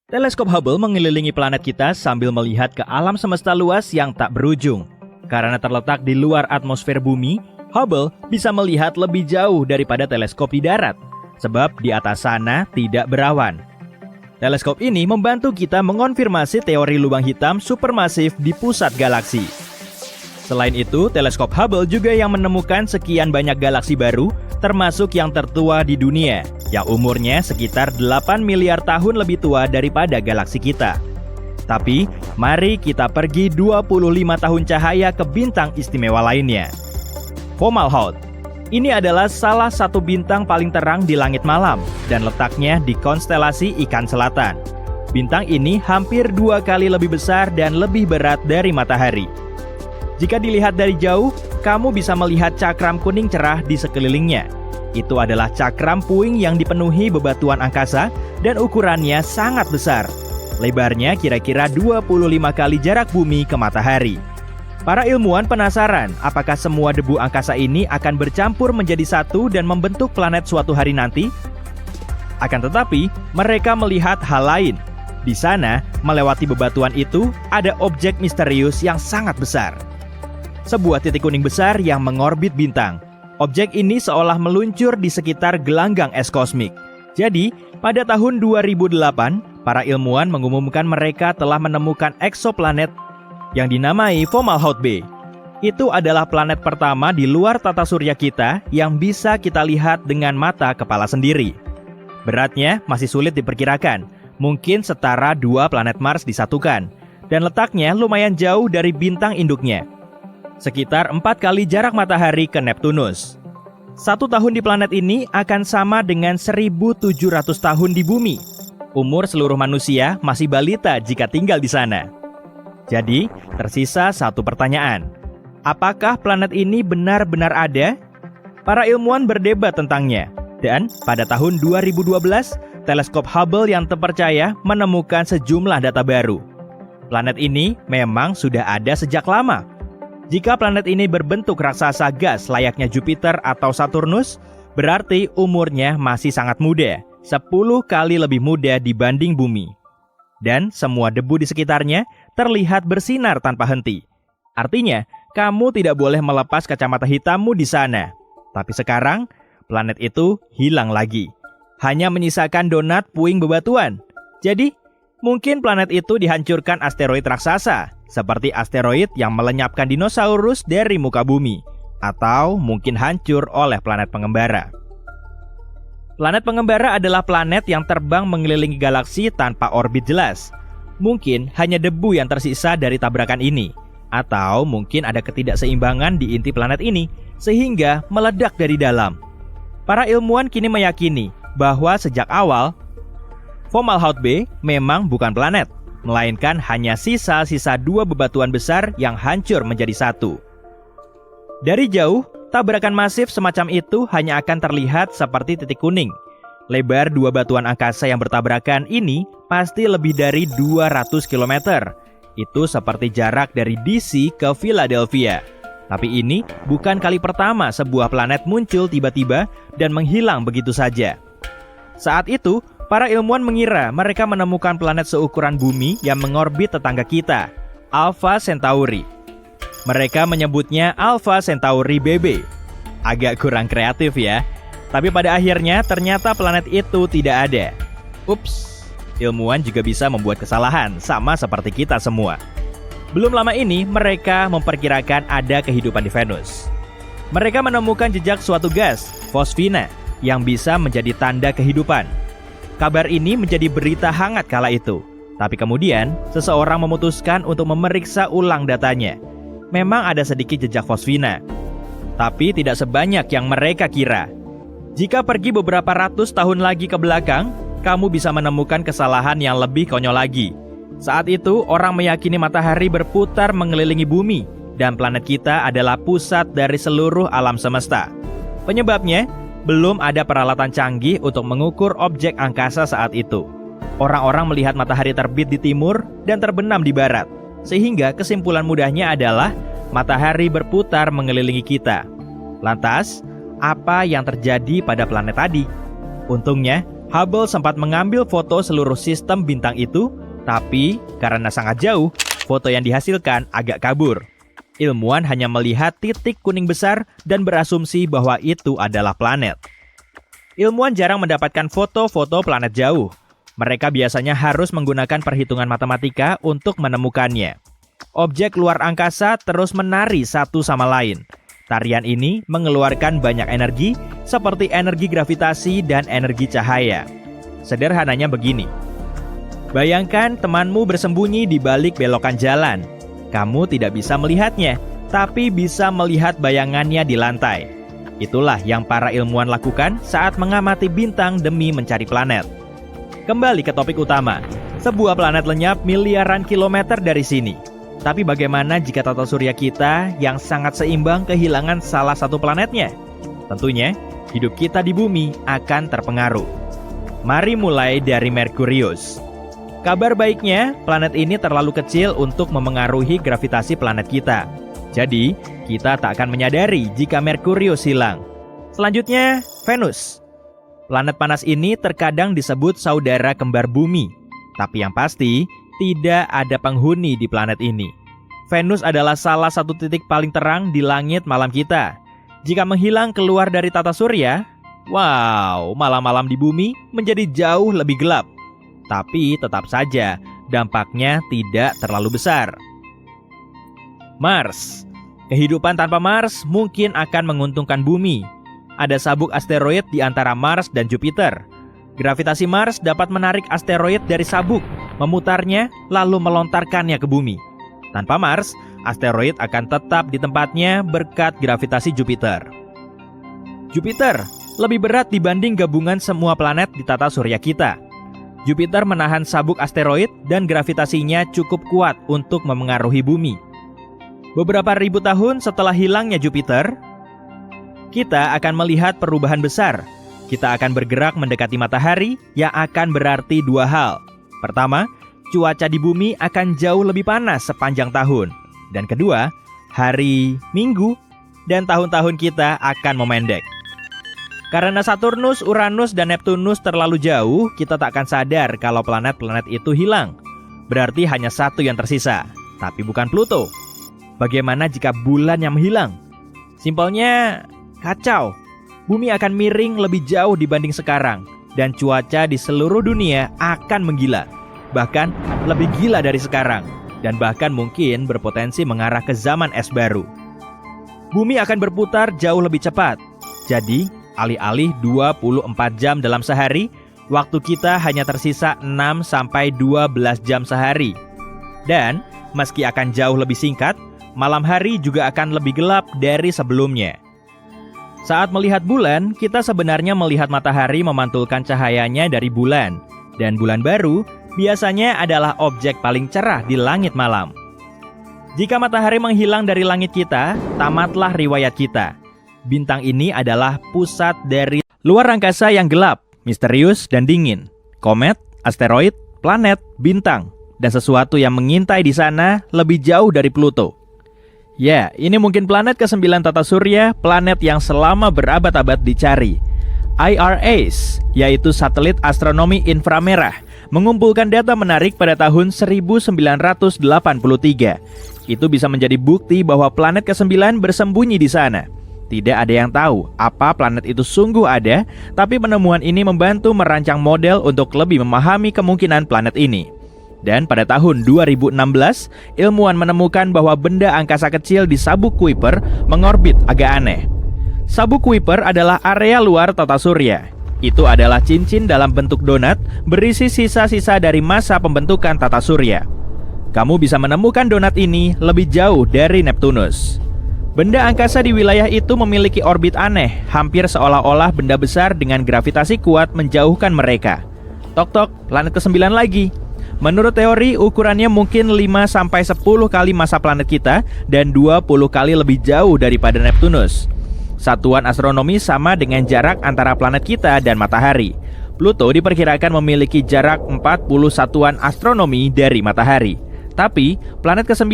Teleskop Hubble mengelilingi planet kita sambil melihat ke alam semesta luas yang tak berujung. Karena terletak di luar atmosfer bumi, Hubble bisa melihat lebih jauh daripada teleskop di darat, sebab di atas sana tidak berawan. Teleskop ini membantu kita mengonfirmasi teori lubang hitam supermasif di pusat galaksi. Selain itu, teleskop Hubble juga yang menemukan sekian banyak galaksi baru, termasuk yang tertua di dunia, yang umurnya sekitar 8 miliar tahun lebih tua daripada galaksi kita. Tapi, mari kita pergi 25 tahun cahaya ke bintang istimewa lainnya. Fomalhaut. Ini adalah salah satu bintang paling terang di langit malam dan letaknya di konstelasi Ikan Selatan. Bintang ini hampir 2 kali lebih besar dan lebih berat dari matahari. Jika dilihat dari jauh, kamu bisa melihat cakram kuning cerah di sekelilingnya. Itu adalah cakram puing yang dipenuhi bebatuan angkasa dan ukurannya sangat besar. Lebarnya kira-kira 25 kali jarak bumi ke matahari. Para ilmuwan penasaran apakah semua debu angkasa ini akan bercampur menjadi satu dan membentuk planet suatu hari nanti? Akan tetapi, mereka melihat hal lain. Di sana, melewati bebatuan itu, ada objek misterius yang sangat besar. Sebuah titik kuning besar yang mengorbit bintang. Objek ini seolah meluncur di sekitar gelanggang es kosmik. Jadi, pada tahun 2008, para ilmuwan mengumumkan mereka telah menemukan eksoplanet yang dinamai Fomalhaut B. Itu adalah planet pertama di luar tata surya kita yang bisa kita lihat dengan mata kepala sendiri. Beratnya masih sulit diperkirakan, mungkin setara 2 planet Mars disatukan, dan letaknya lumayan jauh dari bintang induknya. Sekitar 4 kali jarak matahari ke Neptunus. 1 tahun di planet ini akan sama dengan 1.700 tahun di bumi. Umur seluruh manusia masih balita jika tinggal di sana. Jadi, tersisa satu pertanyaan. Apakah planet ini benar-benar ada? Para ilmuwan berdebat tentangnya. Dan pada tahun 2012, teleskop Hubble yang terpercaya menemukan sejumlah data baru. Planet ini memang sudah ada sejak lama. Jika planet ini berbentuk raksasa gas layaknya Jupiter atau Saturnus, berarti umurnya masih sangat muda, 10 kali lebih muda dibanding bumi. Dan semua debu di sekitarnya terlihat bersinar tanpa henti. Artinya, kamu tidak boleh melepas kacamata hitammu di sana. Tapi sekarang, planet itu hilang lagi. Hanya menyisakan donat puing bebatuan. Jadi, mungkin planet itu dihancurkan asteroid raksasa, seperti asteroid yang melenyapkan dinosaurus dari muka bumi, atau mungkin hancur oleh planet pengembara. Planet pengembara adalah planet yang terbang mengelilingi galaksi tanpa orbit jelas. Mungkin hanya debu yang tersisa dari tabrakan ini, atau mungkin ada ketidakseimbangan di inti planet ini, sehingga meledak dari dalam. Para ilmuwan kini meyakini bahwa sejak awal, Fomalhaut B memang bukan planet, melainkan hanya sisa-sisa 2 bebatuan besar yang hancur menjadi satu. Dari jauh, tabrakan masif semacam itu hanya akan terlihat seperti titik kuning. Lebar 2 batuan angkasa yang bertabrakan ini pasti lebih dari 200 km. Itu seperti jarak dari DC ke Philadelphia. Tapi ini bukan kali pertama sebuah planet muncul tiba-tiba dan menghilang begitu saja. Saat itu, para ilmuwan mengira mereka menemukan planet seukuran bumi yang mengorbit tetangga kita, Alpha Centauri. Mereka menyebutnya Alpha Centauri BB. Agak kurang kreatif ya. Tapi pada akhirnya ternyata planet itu tidak ada. Ups, ilmuwan juga bisa membuat kesalahan, sama seperti kita semua. Belum lama ini mereka memperkirakan ada kehidupan di Venus. Mereka menemukan jejak suatu gas, fosfina, yang bisa menjadi tanda kehidupan. Kabar ini menjadi berita hangat kala itu. Tapi kemudian, seseorang memutuskan untuk memeriksa ulang datanya. Memang ada sedikit jejak fosfina, tapi tidak sebanyak yang mereka kira. Jika pergi beberapa ratus tahun lagi ke belakang, kamu bisa menemukan kesalahan yang lebih konyol lagi. Saat itu, orang meyakini matahari berputar mengelilingi bumi, dan planet kita adalah pusat dari seluruh alam semesta. Penyebabnya, belum ada peralatan canggih untuk mengukur objek angkasa saat itu. Orang-orang melihat matahari terbit di timur dan terbenam di barat, sehingga kesimpulan mudahnya adalah matahari berputar mengelilingi kita. Lantas, apa yang terjadi pada planet tadi? Untungnya, Hubble sempat mengambil foto seluruh sistem bintang itu, tapi karena sangat jauh, foto yang dihasilkan agak kabur. Ilmuwan hanya melihat titik kuning besar dan berasumsi bahwa itu adalah planet. Ilmuwan jarang mendapatkan foto-foto planet jauh. Mereka biasanya harus menggunakan perhitungan matematika untuk menemukannya. Objek luar angkasa terus menari satu sama lain. Tarian ini mengeluarkan banyak energi, seperti energi gravitasi dan energi cahaya. Sederhananya begini. Bayangkan temanmu bersembunyi di balik belokan jalan. Kamu tidak bisa melihatnya, tapi bisa melihat bayangannya di lantai. Itulah yang para ilmuwan lakukan saat mengamati bintang demi mencari planet. Kembali ke topik utama. Sebuah planet lenyap miliaran kilometer dari sini. Tapi bagaimana jika tata surya kita yang sangat seimbang kehilangan salah satu planetnya? Tentunya, hidup kita di bumi akan terpengaruh. Mari mulai dari Merkurius. Kabar baiknya, planet ini terlalu kecil untuk memengaruhi gravitasi planet kita. Jadi, kita tak akan menyadari jika Merkurius hilang. Selanjutnya, Venus. Planet panas ini terkadang disebut saudara kembar bumi. Tapi yang pasti, tidak ada penghuni di planet ini. Venus adalah salah satu titik paling terang di langit malam kita. Jika menghilang keluar dari tata surya, wow, malam-malam di bumi menjadi jauh lebih gelap. Tapi tetap saja, dampaknya tidak terlalu besar. Mars. Kehidupan tanpa Mars mungkin akan menguntungkan bumi. Ada sabuk asteroid di antara Mars dan Jupiter. Gravitasi Mars dapat menarik asteroid dari sabuk, memutarnya, lalu melontarkannya ke bumi. Tanpa Mars, asteroid akan tetap di tempatnya berkat gravitasi Jupiter. Jupiter lebih berat dibanding gabungan semua planet di tata surya kita. Jupiter menahan sabuk asteroid dan gravitasinya cukup kuat untuk memengaruhi bumi. Beberapa ribu tahun setelah hilangnya Jupiter, kita akan melihat perubahan besar. Kita akan bergerak mendekati matahari yang akan berarti dua hal. Pertama, cuaca di bumi akan jauh lebih panas sepanjang tahun. Dan kedua, hari, minggu, dan tahun-tahun kita akan memendek. Karena Saturnus, Uranus, dan Neptunus terlalu jauh, kita tak akan sadar kalau planet-planet itu hilang. Berarti hanya satu yang tersisa, tapi bukan Pluto. Bagaimana jika bulan yang menghilang? Simpelnya, kacau. Bumi akan miring lebih jauh dibanding sekarang, dan cuaca di seluruh dunia akan menggila. Bahkan lebih gila dari sekarang, dan bahkan mungkin berpotensi mengarah ke zaman es baru. Bumi akan berputar jauh lebih cepat. Jadi, alih-alih 24 jam dalam sehari, waktu kita hanya tersisa 6-12 jam sehari. Dan, meski akan jauh lebih singkat, malam hari juga akan lebih gelap dari sebelumnya. Saat melihat bulan, kita sebenarnya melihat matahari memantulkan cahayanya dari bulan. Dan bulan baru biasanya adalah objek paling cerah di langit malam. Jika matahari menghilang dari langit kita, tamatlah riwayat kita. Bintang ini adalah pusat dari luar angkasa yang gelap, misterius, dan dingin. Komet, asteroid, planet, bintang, dan sesuatu yang mengintai di sana lebih jauh dari Pluto. Ya, ini mungkin planet ke-9 tata surya, planet yang selama berabad-abad dicari. IRAS, yaitu satelit astronomi inframerah, mengumpulkan data menarik pada tahun 1983. Itu bisa menjadi bukti bahwa planet ke-9 bersembunyi di sana. Tidak ada yang tahu apa planet itu sungguh ada, tapi penemuan ini membantu merancang model untuk lebih memahami kemungkinan planet ini. Dan pada tahun 2016, ilmuwan menemukan bahwa benda angkasa kecil di sabuk Kuiper mengorbit agak aneh. Sabuk Kuiper adalah area luar tata surya. Itu adalah cincin dalam bentuk donat berisi sisa-sisa dari masa pembentukan tata surya. Kamu bisa menemukan donat ini lebih jauh dari Neptunus. Benda angkasa di wilayah itu memiliki orbit aneh, hampir seolah-olah benda besar dengan gravitasi kuat menjauhkan mereka. Tok-tok, planet ke-9 lagi. Menurut teori, ukurannya mungkin 5-10 kali massa planet kita dan 20 kali lebih jauh daripada Neptunus. Satuan astronomi sama dengan jarak antara planet kita dan matahari. Pluto diperkirakan memiliki jarak 40 satuan astronomi dari matahari. Tapi, planet ke-9,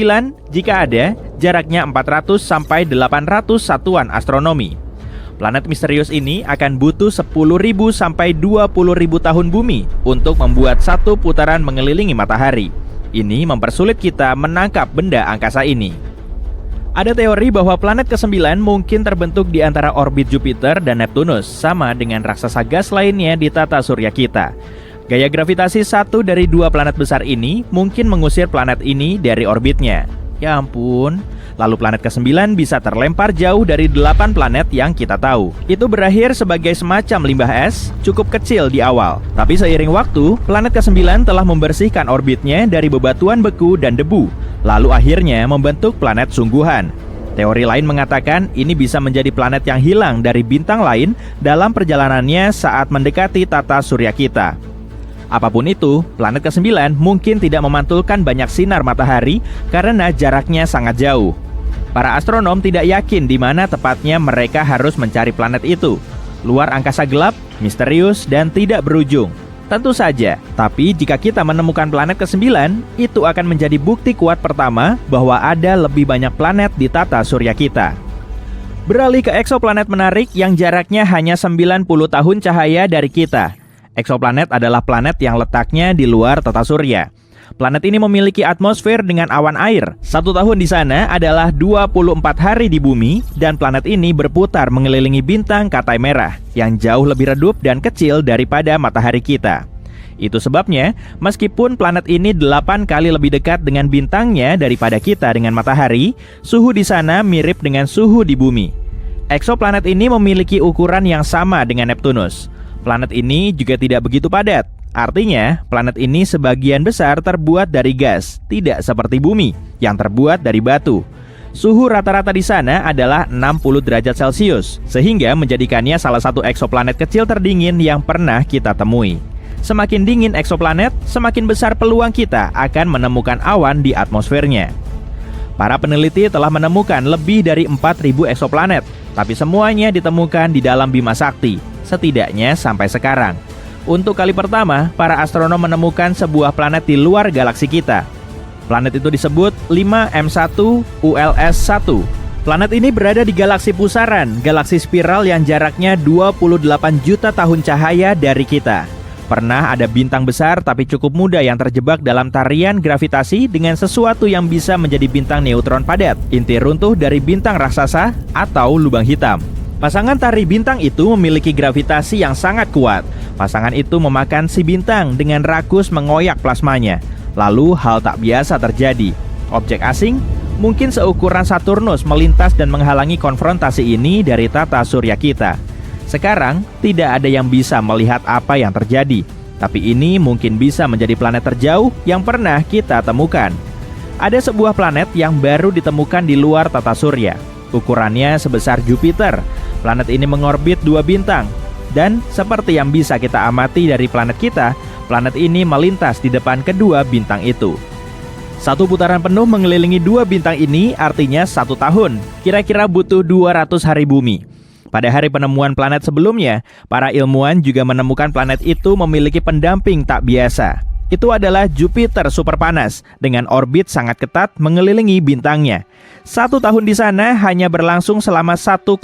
jika ada, jaraknya 400-800 satuan astronomi. Planet misterius ini akan butuh 10.000 sampai 20.000 tahun bumi untuk membuat satu putaran mengelilingi matahari. Ini mempersulit kita menangkap benda angkasa ini. Ada teori bahwa planet ke-9 mungkin terbentuk di antara orbit Jupiter dan Neptunus, sama dengan raksasa gas lainnya di tata surya kita. Gaya gravitasi satu dari dua planet besar ini mungkin mengusir planet ini dari orbitnya. Ya ampun, lalu planet ke-9 bisa terlempar jauh dari 8 planet yang kita tahu. Itu berakhir sebagai semacam limbah es, cukup kecil di awal. Tapi seiring waktu, planet ke-9 telah membersihkan orbitnya dari bebatuan beku dan debu, lalu akhirnya membentuk planet sungguhan. Teori lain mengatakan ini bisa menjadi planet yang hilang dari bintang lain dalam perjalanannya saat mendekati tata surya kita. Apapun itu, planet ke-9 mungkin tidak memantulkan banyak sinar matahari karena jaraknya sangat jauh. Para astronom tidak yakin di mana tepatnya mereka harus mencari planet itu. Luar angkasa gelap, misterius, dan tidak berujung. Tentu saja, tapi jika kita menemukan planet ke-9, itu akan menjadi bukti kuat pertama bahwa ada lebih banyak planet di tata surya kita. Beralih ke eksoplanet menarik yang jaraknya hanya 90 tahun cahaya dari kita. Eksoplanet adalah planet yang letaknya di luar tata surya. Planet ini memiliki atmosfer dengan awan air. 1 tahun di sana adalah 24 hari di bumi, dan planet ini berputar mengelilingi bintang Katai Merah yang jauh lebih redup dan kecil daripada matahari kita. Itu sebabnya, meskipun planet ini 8 kali lebih dekat dengan bintangnya daripada kita dengan matahari, suhu di sana mirip dengan suhu di bumi. Eksoplanet ini memiliki ukuran yang sama dengan Neptunus. Planet ini juga tidak begitu padat. Artinya, planet ini sebagian besar terbuat dari gas, tidak seperti bumi yang terbuat dari batu. Suhu rata-rata di sana adalah 60 derajat Celcius, sehingga menjadikannya salah satu eksoplanet kecil terdingin yang pernah kita temui. Semakin dingin eksoplanet, semakin besar peluang kita akan menemukan awan di atmosfernya. Para peneliti telah menemukan lebih dari 4.000 eksoplanet, tapi semuanya ditemukan di dalam Bima Sakti, setidaknya sampai sekarang. Untuk kali pertama, para astronom menemukan sebuah planet di luar galaksi kita. Planet itu disebut 5M1 ULS-1. Planet ini berada di galaksi pusaran, galaksi spiral yang jaraknya 28 juta tahun cahaya dari kita. Pernah ada bintang besar tapi cukup muda yang terjebak dalam tarian gravitasi dengan sesuatu yang bisa menjadi bintang neutron padat, inti runtuh dari bintang raksasa atau lubang hitam. Pasangan tari bintang itu memiliki gravitasi yang sangat kuat. Pasangan itu memakan si bintang dengan rakus mengoyak plasmanya. Lalu hal tak biasa terjadi. Objek asing, mungkin seukuran Saturnus, melintas dan menghalangi konfrontasi ini dari tata surya kita. Sekarang, tidak ada yang bisa melihat apa yang terjadi. Tapi ini mungkin bisa menjadi planet terjauh yang pernah kita temukan. Ada sebuah planet yang baru ditemukan di luar tata surya. Ukurannya sebesar Jupiter. Planet ini mengorbit 2 bintang. Dan seperti yang bisa kita amati dari planet kita, planet ini melintas di depan kedua bintang itu. Satu putaran penuh mengelilingi 2 bintang ini artinya 1 tahun. Kira-kira butuh 200 hari bumi. Pada hari penemuan planet sebelumnya, para ilmuwan juga menemukan planet itu memiliki pendamping tak biasa. Itu adalah Jupiter superpanas dengan orbit sangat ketat mengelilingi bintangnya. 1 tahun di sana hanya berlangsung selama 1,9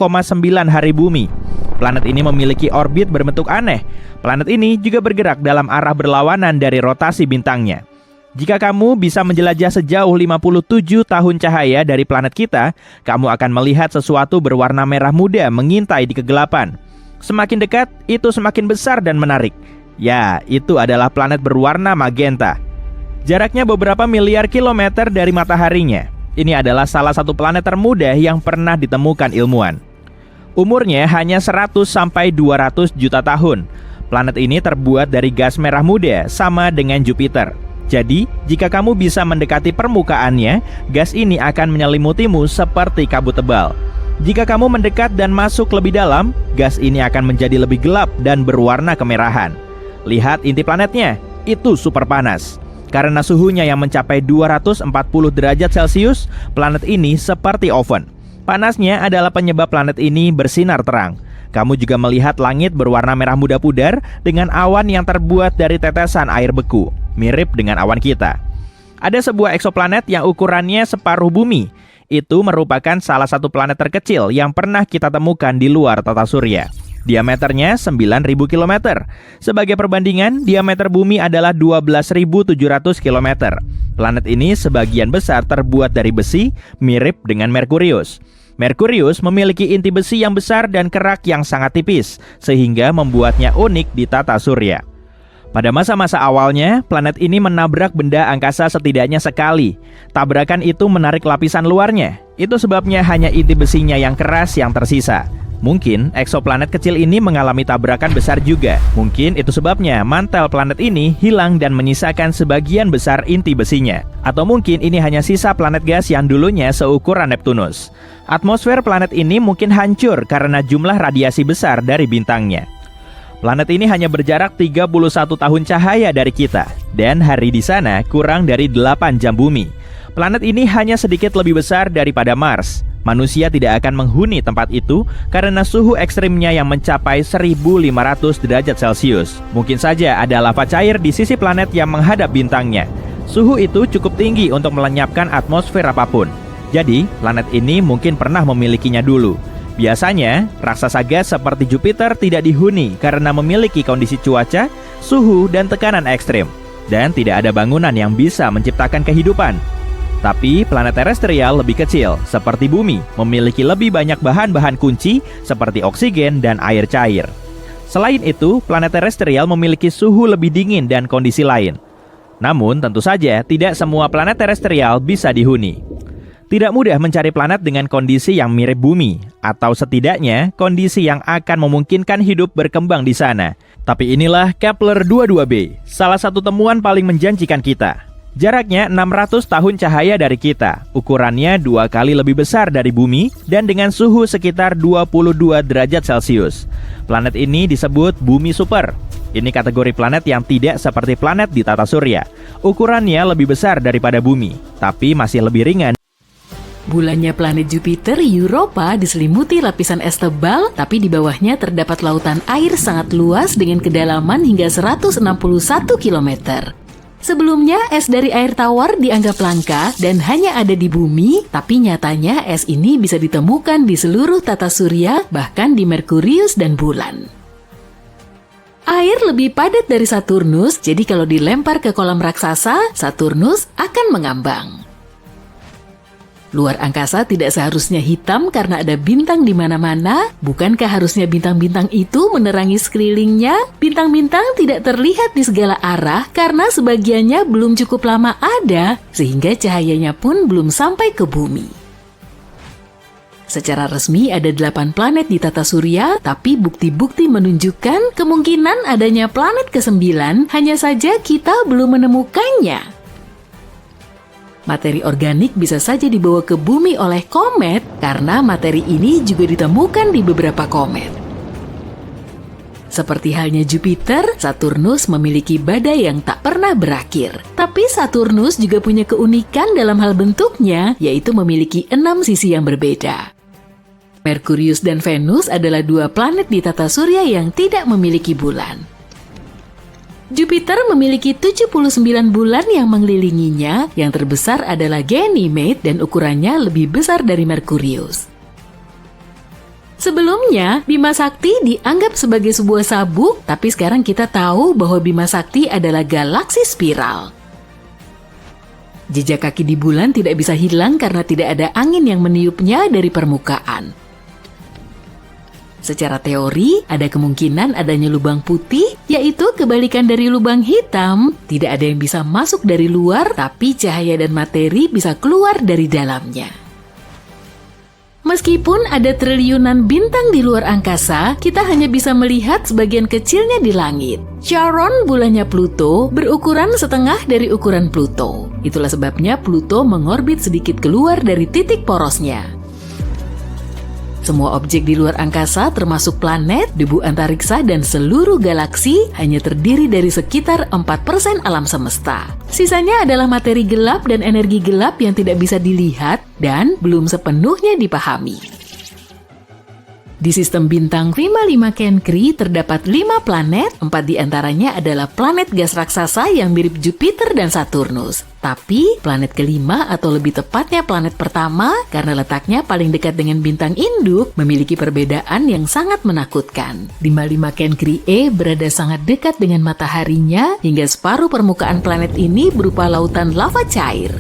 hari bumi. Planet ini memiliki orbit berbentuk aneh. Planet ini juga bergerak dalam arah berlawanan dari rotasi bintangnya. Jika kamu bisa menjelajah sejauh 57 tahun cahaya dari planet kita, kamu akan melihat sesuatu berwarna merah muda mengintai di kegelapan. Semakin dekat, itu semakin besar dan menarik. Ya, itu adalah planet berwarna magenta. Jaraknya beberapa miliar kilometer dari mataharinya. Ini adalah salah satu planet termuda yang pernah ditemukan ilmuwan. Umurnya hanya 100 sampai 200 juta tahun. Planet ini terbuat dari gas merah muda, sama dengan Jupiter. Jadi, jika kamu bisa mendekati permukaannya, gas ini akan menyelimutimu seperti kabut tebal. Jika kamu mendekat dan masuk lebih dalam, gas ini akan menjadi lebih gelap dan berwarna kemerahan. Lihat inti planetnya, itu super panas. Karena suhunya yang mencapai 240 derajat Celcius, planet ini seperti oven. Panasnya adalah penyebab planet ini bersinar terang. Kamu juga melihat langit berwarna merah muda pudar dengan awan yang terbuat dari tetesan air beku, mirip dengan awan kita. Ada sebuah eksoplanet yang ukurannya separuh bumi. itu merupakan salah satu planet terkecil yang pernah kita temukan di luar tata surya. Diameternya 9.000 km. Sebagai perbandingan, diameter bumi adalah 12.700 km. Planet ini sebagian besar terbuat dari besi, mirip dengan Merkurius. Merkurius memiliki inti besi yang besar dan kerak yang sangat tipis, sehingga membuatnya unik di tata surya. Pada masa-masa awalnya, planet ini menabrak benda angkasa setidaknya sekali. Tabrakan itu menarik lapisan luarnya. Itu sebabnya hanya inti besinya yang keras yang tersisa. Mungkin eksoplanet kecil ini mengalami tabrakan besar juga. Mungkin itu sebabnya mantel planet ini hilang dan menyisakan sebagian besar inti besinya. Atau mungkin ini hanya sisa planet gas yang dulunya seukuran Neptunus. Atmosfer planet ini mungkin hancur karena jumlah radiasi besar dari bintangnya. Planet ini hanya berjarak 31 tahun cahaya dari kita, dan hari di sana kurang dari 8 jam bumi. Planet ini hanya sedikit lebih besar daripada Mars. Manusia tidak akan menghuni tempat itu karena suhu ekstrimnya yang mencapai 1.500 derajat Celcius. Mungkin saja ada lava cair di sisi planet yang menghadap bintangnya. Suhu itu cukup tinggi untuk melenyapkan atmosfer apapun. Jadi, planet ini mungkin pernah memilikinya dulu. Biasanya, raksasa gas seperti Jupiter tidak dihuni karena memiliki kondisi cuaca, suhu, dan tekanan ekstrim. Dan tidak ada bangunan yang bisa menciptakan kehidupan. Tapi planet terestrial lebih kecil, seperti bumi, memiliki lebih banyak bahan-bahan kunci seperti oksigen dan air cair. Selain itu, planet terestrial memiliki suhu lebih dingin dan kondisi lain. Namun, tentu saja tidak semua planet terestrial bisa dihuni. Tidak mudah mencari planet dengan kondisi yang mirip bumi, atau setidaknya kondisi yang akan memungkinkan hidup berkembang di sana. Tapi inilah Kepler-22b, salah satu temuan paling menjanjikan kita. Jaraknya 600 tahun cahaya dari kita, ukurannya 2 kali lebih besar dari bumi, dan dengan suhu sekitar 22 derajat Celcius. Planet ini disebut bumi super. Ini kategori planet yang tidak seperti planet di tata surya. Ukurannya lebih besar daripada bumi, tapi masih lebih ringan. Bulannya planet Jupiter, Europa, diselimuti lapisan es tebal, tapi di bawahnya terdapat lautan air sangat luas dengan kedalaman hingga 161 km. Sebelumnya, es dari air tawar dianggap langka dan hanya ada di bumi, tapi nyatanya es ini bisa ditemukan di seluruh tata surya, bahkan di Merkurius dan bulan. Air lebih padat dari Saturnus, jadi kalau dilempar ke kolam raksasa, Saturnus akan mengambang. Luar angkasa tidak seharusnya hitam karena ada bintang di mana-mana. Bukankah harusnya bintang-bintang itu menerangi sekelilingnya? Bintang-bintang tidak terlihat di segala arah karena sebagiannya belum cukup lama ada, sehingga cahayanya pun belum sampai ke bumi. Secara resmi ada 8 planet di tata surya, tapi bukti-bukti menunjukkan kemungkinan adanya planet ke-9, hanya saja kita belum menemukannya. Materi organik bisa saja dibawa ke bumi oleh komet karena materi ini juga ditemukan di beberapa komet. Seperti halnya Jupiter, Saturnus memiliki badai yang tak pernah berakhir. Tapi Saturnus juga punya keunikan dalam hal bentuknya, yaitu memiliki 6 sisi yang berbeda. Merkurius dan Venus adalah 2 planet di tata surya yang tidak memiliki bulan. Jupiter memiliki 79 bulan yang mengelilinginya, yang terbesar adalah Ganymede dan ukurannya lebih besar dari Merkurius. Sebelumnya, Bima Sakti dianggap sebagai sebuah sabuk, tapi sekarang kita tahu bahwa Bima Sakti adalah galaksi spiral. Jejak kaki di bulan tidak bisa hilang karena tidak ada angin yang meniupnya dari permukaan. Secara teori, ada kemungkinan adanya lubang putih, yaitu kebalikan dari lubang hitam. Tidak ada yang bisa masuk dari luar, tapi cahaya dan materi bisa keluar dari dalamnya. Meskipun ada triliunan bintang di luar angkasa, kita hanya bisa melihat sebagian kecilnya di langit. Charon, bulannya Pluto, berukuran setengah dari ukuran Pluto. Itulah sebabnya Pluto mengorbit sedikit keluar dari titik porosnya. Semua objek di luar angkasa termasuk planet, debu antariksa, dan seluruh galaksi hanya terdiri dari sekitar 4% alam semesta. Sisanya adalah materi gelap dan energi gelap yang tidak bisa dilihat dan belum sepenuhnya dipahami. Di sistem bintang 55 Cancri terdapat 5 planet, 4 diantaranya adalah planet gas raksasa yang mirip Jupiter dan Saturnus. Tapi planet kelima atau lebih tepatnya planet pertama karena letaknya paling dekat dengan bintang induk memiliki perbedaan yang sangat menakutkan. 55 Cancri E berada sangat dekat dengan mataharinya hingga separuh permukaan planet ini berupa lautan lava cair.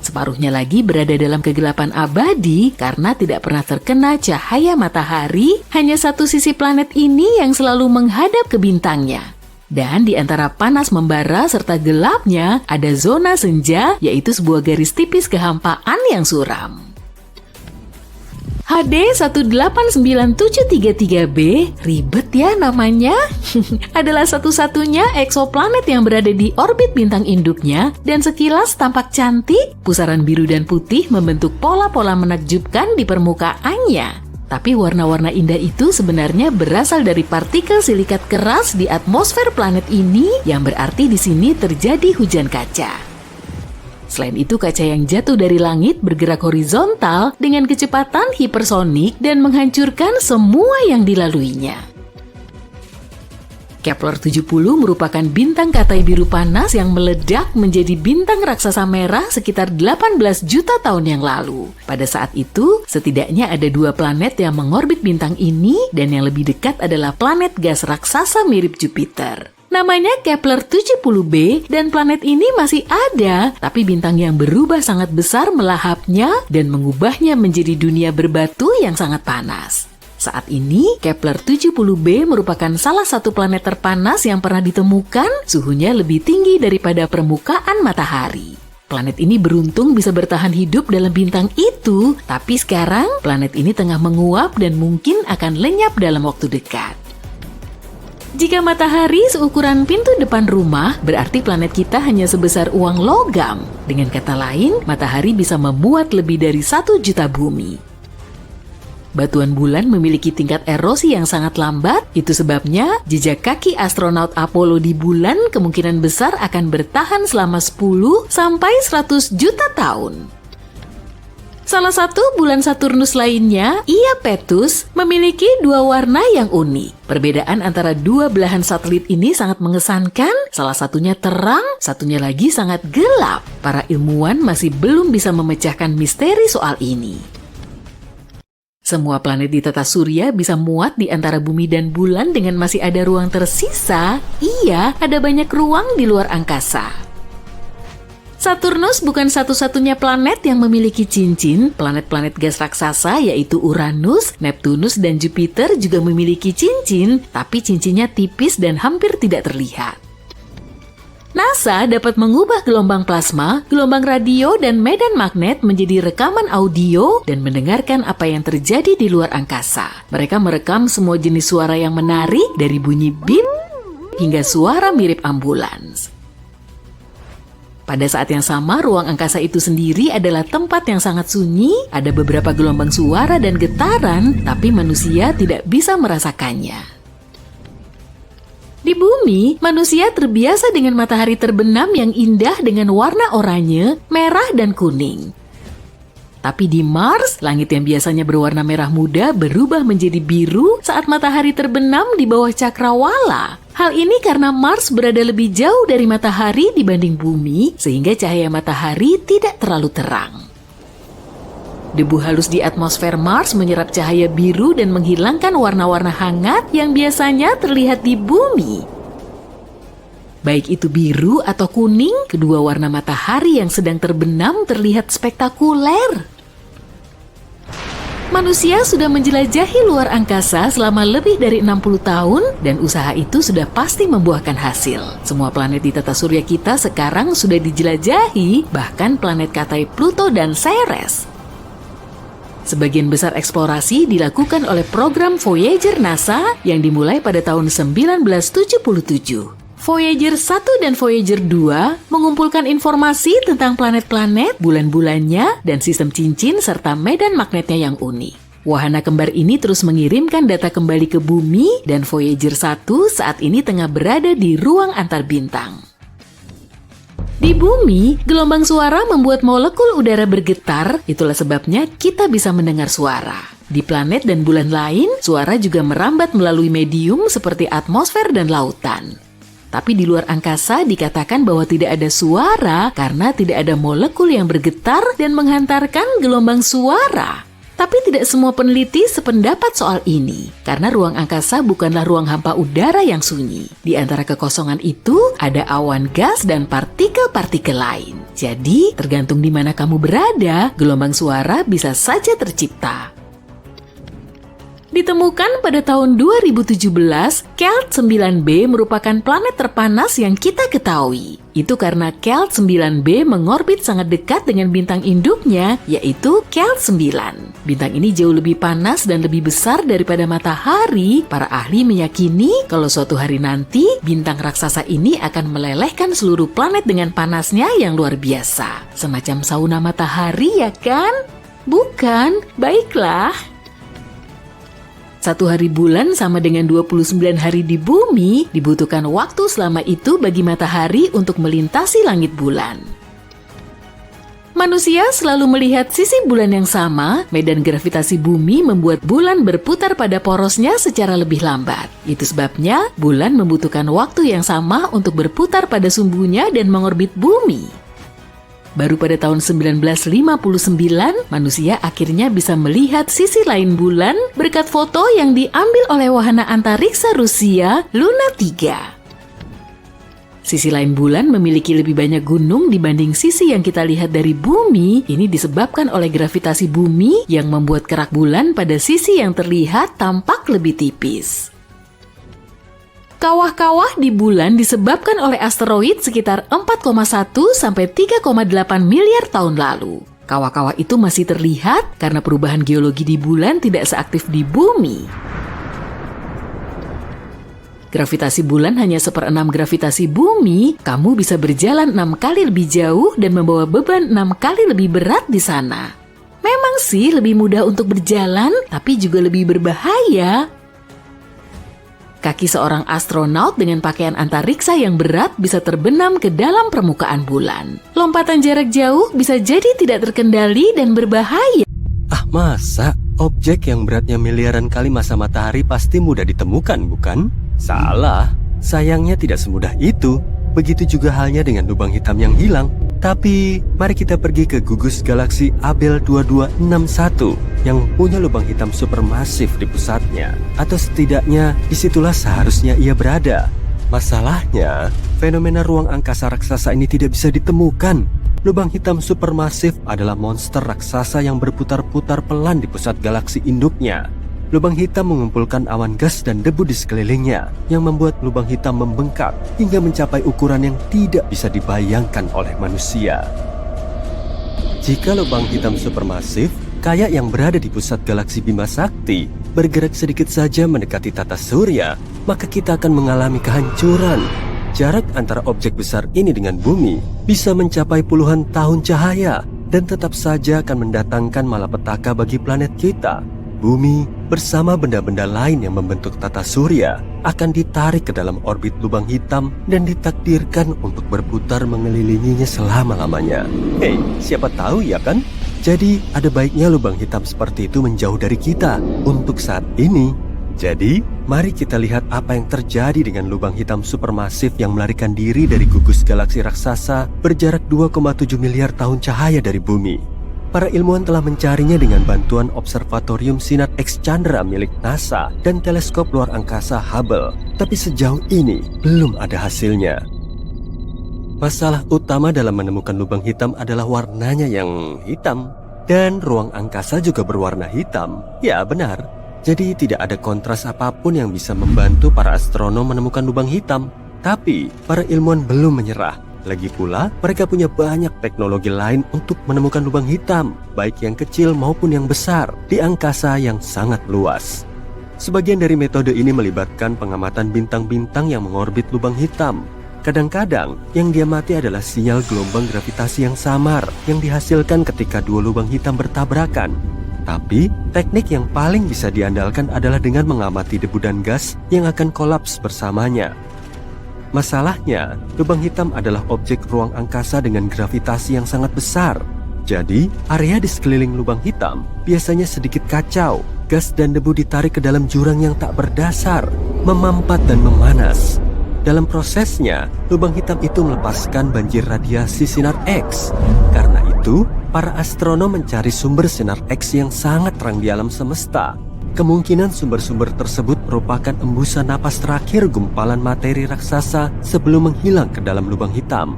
Separuhnya lagi berada dalam kegelapan abadi karena tidak pernah terkena cahaya matahari, hanya satu sisi planet ini yang selalu menghadap ke bintangnya. Dan di antara panas membara serta gelapnya, ada zona senja, yaitu sebuah garis tipis kehampaan yang suram. HD 189733b, ribet ya namanya, adalah satu-satunya eksoplanet yang berada di orbit bintang induknya dan sekilas tampak cantik, pusaran biru dan putih membentuk pola-pola menakjubkan di permukaannya. Tapi warna-warna indah itu sebenarnya berasal dari partikel silikat keras di atmosfer planet ini yang berarti di sini terjadi hujan kaca. Selain itu, kaca yang jatuh dari langit bergerak horizontal dengan kecepatan hipersonik dan menghancurkan semua yang dilaluinya. Kepler 70 merupakan bintang katai biru panas yang meledak menjadi bintang raksasa merah sekitar 18 juta tahun yang lalu. Pada saat itu, setidaknya ada 2 planet yang mengorbit bintang ini dan yang lebih dekat adalah planet gas raksasa mirip Jupiter. Namanya Kepler 70b dan planet ini masih ada, tapi bintang yang berubah sangat besar melahapnya dan mengubahnya menjadi dunia berbatu yang sangat panas. Saat ini, Kepler 70b merupakan salah satu planet terpanas yang pernah ditemukan, suhunya lebih tinggi daripada permukaan matahari. Planet ini beruntung bisa bertahan hidup dalam bintang itu, tapi sekarang planet ini tengah menguap dan mungkin akan lenyap dalam waktu dekat. Jika matahari seukuran pintu depan rumah, berarti planet kita hanya sebesar uang logam. Dengan kata lain, matahari bisa memuat lebih dari 1 juta bumi. Batuan bulan memiliki tingkat erosi yang sangat lambat, itu sebabnya jejak kaki astronaut Apollo di bulan kemungkinan besar akan bertahan selama 10 sampai 100 juta tahun. Salah satu bulan Saturnus lainnya, Iapetus, memiliki 2 warna yang unik. Perbedaan antara 2 belahan satelit ini sangat mengesankan, salah satunya terang, satunya lagi sangat gelap. Para ilmuwan masih belum bisa memecahkan misteri soal ini. Semua planet di tata surya bisa muat di antara bumi dan bulan dengan masih ada ruang tersisa. Iya, ada banyak ruang di luar angkasa. Saturnus bukan satu-satunya planet yang memiliki cincin. Planet-planet gas raksasa yaitu Uranus, Neptunus, dan Jupiter juga memiliki cincin, tapi cincinnya tipis dan hampir tidak terlihat. NASA dapat mengubah gelombang plasma, gelombang radio, dan medan magnet menjadi rekaman audio dan mendengarkan apa yang terjadi di luar angkasa. Mereka merekam semua jenis suara yang menarik dari bunyi bip hingga suara mirip ambulans. Pada saat yang sama, ruang angkasa itu sendiri adalah tempat yang sangat sunyi, ada beberapa gelombang suara dan getaran, tapi manusia tidak bisa merasakannya. Di bumi, manusia terbiasa dengan matahari terbenam yang indah dengan warna oranye, merah, dan kuning. Tapi di Mars, langit yang biasanya berwarna merah muda berubah menjadi biru saat matahari terbenam di bawah cakrawala. Hal ini karena Mars berada lebih jauh dari matahari dibanding bumi, sehingga cahaya matahari tidak terlalu terang. Debu halus di atmosfer Mars menyerap cahaya biru dan menghilangkan warna-warna hangat yang biasanya terlihat di bumi. Baik itu biru atau kuning, kedua warna matahari yang sedang terbenam terlihat spektakuler. Manusia sudah menjelajahi luar angkasa selama lebih dari 60 tahun dan usaha itu sudah pasti membuahkan hasil. Semua planet di tata surya kita sekarang sudah dijelajahi, bahkan planet katai Pluto dan Ceres. Sebagian besar eksplorasi dilakukan oleh program Voyager NASA yang dimulai pada tahun 1977. Voyager 1 dan Voyager 2 mengumpulkan informasi tentang planet-planet, bulan-bulannya, dan sistem cincin serta medan magnetnya yang unik. Wahana kembar ini terus mengirimkan data kembali ke bumi dan Voyager 1 saat ini tengah berada di ruang antar bintang. Di bumi, gelombang suara membuat molekul udara bergetar, itulah sebabnya kita bisa mendengar suara. Di planet dan bulan lain, suara juga merambat melalui medium seperti atmosfer dan lautan. Tapi di luar angkasa dikatakan bahwa tidak ada suara karena tidak ada molekul yang bergetar dan menghantarkan gelombang suara. Tapi tidak semua peneliti sependapat soal ini, karena ruang angkasa bukanlah ruang hampa udara yang sunyi. Di antara kekosongan itu, ada awan gas dan partikel-partikel lain. Jadi, tergantung di mana kamu berada, gelombang suara bisa saja tercipta. Ditemukan pada tahun 2017, Kelt 9b merupakan planet terpanas yang kita ketahui. Itu karena Kelt 9b mengorbit sangat dekat dengan bintang induknya, yaitu Kelt 9. Bintang ini jauh lebih panas dan lebih besar daripada matahari. Para ahli meyakini kalau suatu hari nanti, bintang raksasa ini akan melelehkan seluruh planet dengan panasnya yang luar biasa. Semacam sauna matahari, ya kan? Bukan? Baiklah. 1 hari bulan sama dengan 29 hari di bumi, dibutuhkan waktu selama itu bagi matahari untuk melintasi langit bulan. Manusia selalu melihat sisi bulan yang sama, medan gravitasi bumi membuat bulan berputar pada porosnya secara lebih lambat. Itu sebabnya bulan membutuhkan waktu yang sama untuk berputar pada sumbunya dan mengorbit bumi. Baru pada tahun 1959, manusia akhirnya bisa melihat sisi lain bulan berkat foto yang diambil oleh wahana antariksa Rusia, Luna 3. Sisi lain bulan memiliki lebih banyak gunung dibanding sisi yang kita lihat dari bumi. Ini disebabkan oleh gravitasi bumi yang membuat kerak bulan pada sisi yang terlihat tampak lebih tipis. Kawah-kawah di bulan disebabkan oleh asteroid sekitar 4,1 sampai 3,8 miliar tahun lalu. Kawah-kawah itu masih terlihat karena perubahan geologi di bulan tidak seaktif di bumi. Gravitasi bulan hanya 1/6 gravitasi bumi, kamu bisa berjalan 6 kali lebih jauh dan membawa beban 6 kali lebih berat di sana. Memang sih lebih mudah untuk berjalan, tapi juga lebih berbahaya. Kaki seorang astronot dengan pakaian antariksa yang berat bisa terbenam ke dalam permukaan bulan. Lompatan jarak jauh bisa jadi tidak terkendali dan berbahaya. Ah, masa? Objek yang beratnya miliaran kali massa matahari pasti mudah ditemukan, bukan? Salah. Sayangnya tidak semudah itu. Begitu juga halnya dengan lubang hitam yang hilang. Tapi, mari kita pergi ke gugus galaksi Abell 2261 yang punya lubang hitam supermasif di pusatnya. Atau setidaknya, disitulah seharusnya ia berada. Masalahnya, fenomena ruang angkasa raksasa ini tidak bisa ditemukan. Lubang hitam supermasif adalah monster raksasa yang berputar-putar pelan di pusat galaksi induknya. Lubang hitam mengumpulkan awan gas dan debu di sekelilingnya yang membuat lubang hitam membengkak hingga mencapai ukuran yang tidak bisa dibayangkan oleh manusia. Jika lubang hitam supermasif, kayak yang berada di pusat galaksi Bima Sakti, bergerak sedikit saja mendekati tata surya, maka kita akan mengalami kehancuran. Jarak antara objek besar ini dengan bumi bisa mencapai puluhan tahun cahaya dan tetap saja akan mendatangkan malapetaka bagi planet kita. Bumi bersama benda-benda lain yang membentuk tata surya akan ditarik ke dalam orbit lubang hitam dan ditakdirkan untuk berputar mengelilinginya selama-lamanya. Hei, siapa tahu ya kan? Jadi ada baiknya lubang hitam seperti itu menjauh dari kita untuk saat ini. Jadi, mari kita lihat apa yang terjadi dengan lubang hitam supermasif yang melarikan diri dari gugus galaksi raksasa berjarak 2,7 miliar tahun cahaya dari bumi. Para ilmuwan telah mencarinya dengan bantuan Observatorium Sinar X Chandra milik NASA dan teleskop luar angkasa Hubble. Tapi sejauh ini belum ada hasilnya. Masalah utama dalam menemukan lubang hitam adalah warnanya yang hitam. Dan ruang angkasa juga berwarna hitam. Ya, benar. Jadi tidak ada kontras apapun yang bisa membantu para astronom menemukan lubang hitam. Tapi para ilmuwan belum menyerah. Lagi pula, mereka punya banyak teknologi lain untuk menemukan lubang hitam, baik yang kecil maupun yang besar, di angkasa yang sangat luas. Sebagian dari metode ini melibatkan pengamatan bintang-bintang yang mengorbit lubang hitam. Kadang-kadang, yang diamati adalah sinyal gelombang gravitasi yang samar yang dihasilkan ketika dua lubang hitam bertabrakan. Tapi, teknik yang paling bisa diandalkan adalah dengan mengamati debu dan gas yang akan kolaps bersamanya. Masalahnya, lubang hitam adalah objek ruang angkasa dengan gravitasi yang sangat besar. Jadi, area di sekeliling lubang hitam biasanya sedikit kacau gas dan debu ditarik ke dalam jurang yang tak berdasar, memampat dan memanas. Dalam prosesnya, lubang hitam itu melepaskan banjir radiasi sinar X. Karena itu, para astronom mencari sumber sinar X yang sangat terang di alam semesta. Kemungkinan sumber-sumber tersebut merupakan embusan napas terakhir gumpalan materi raksasa sebelum menghilang ke dalam lubang hitam.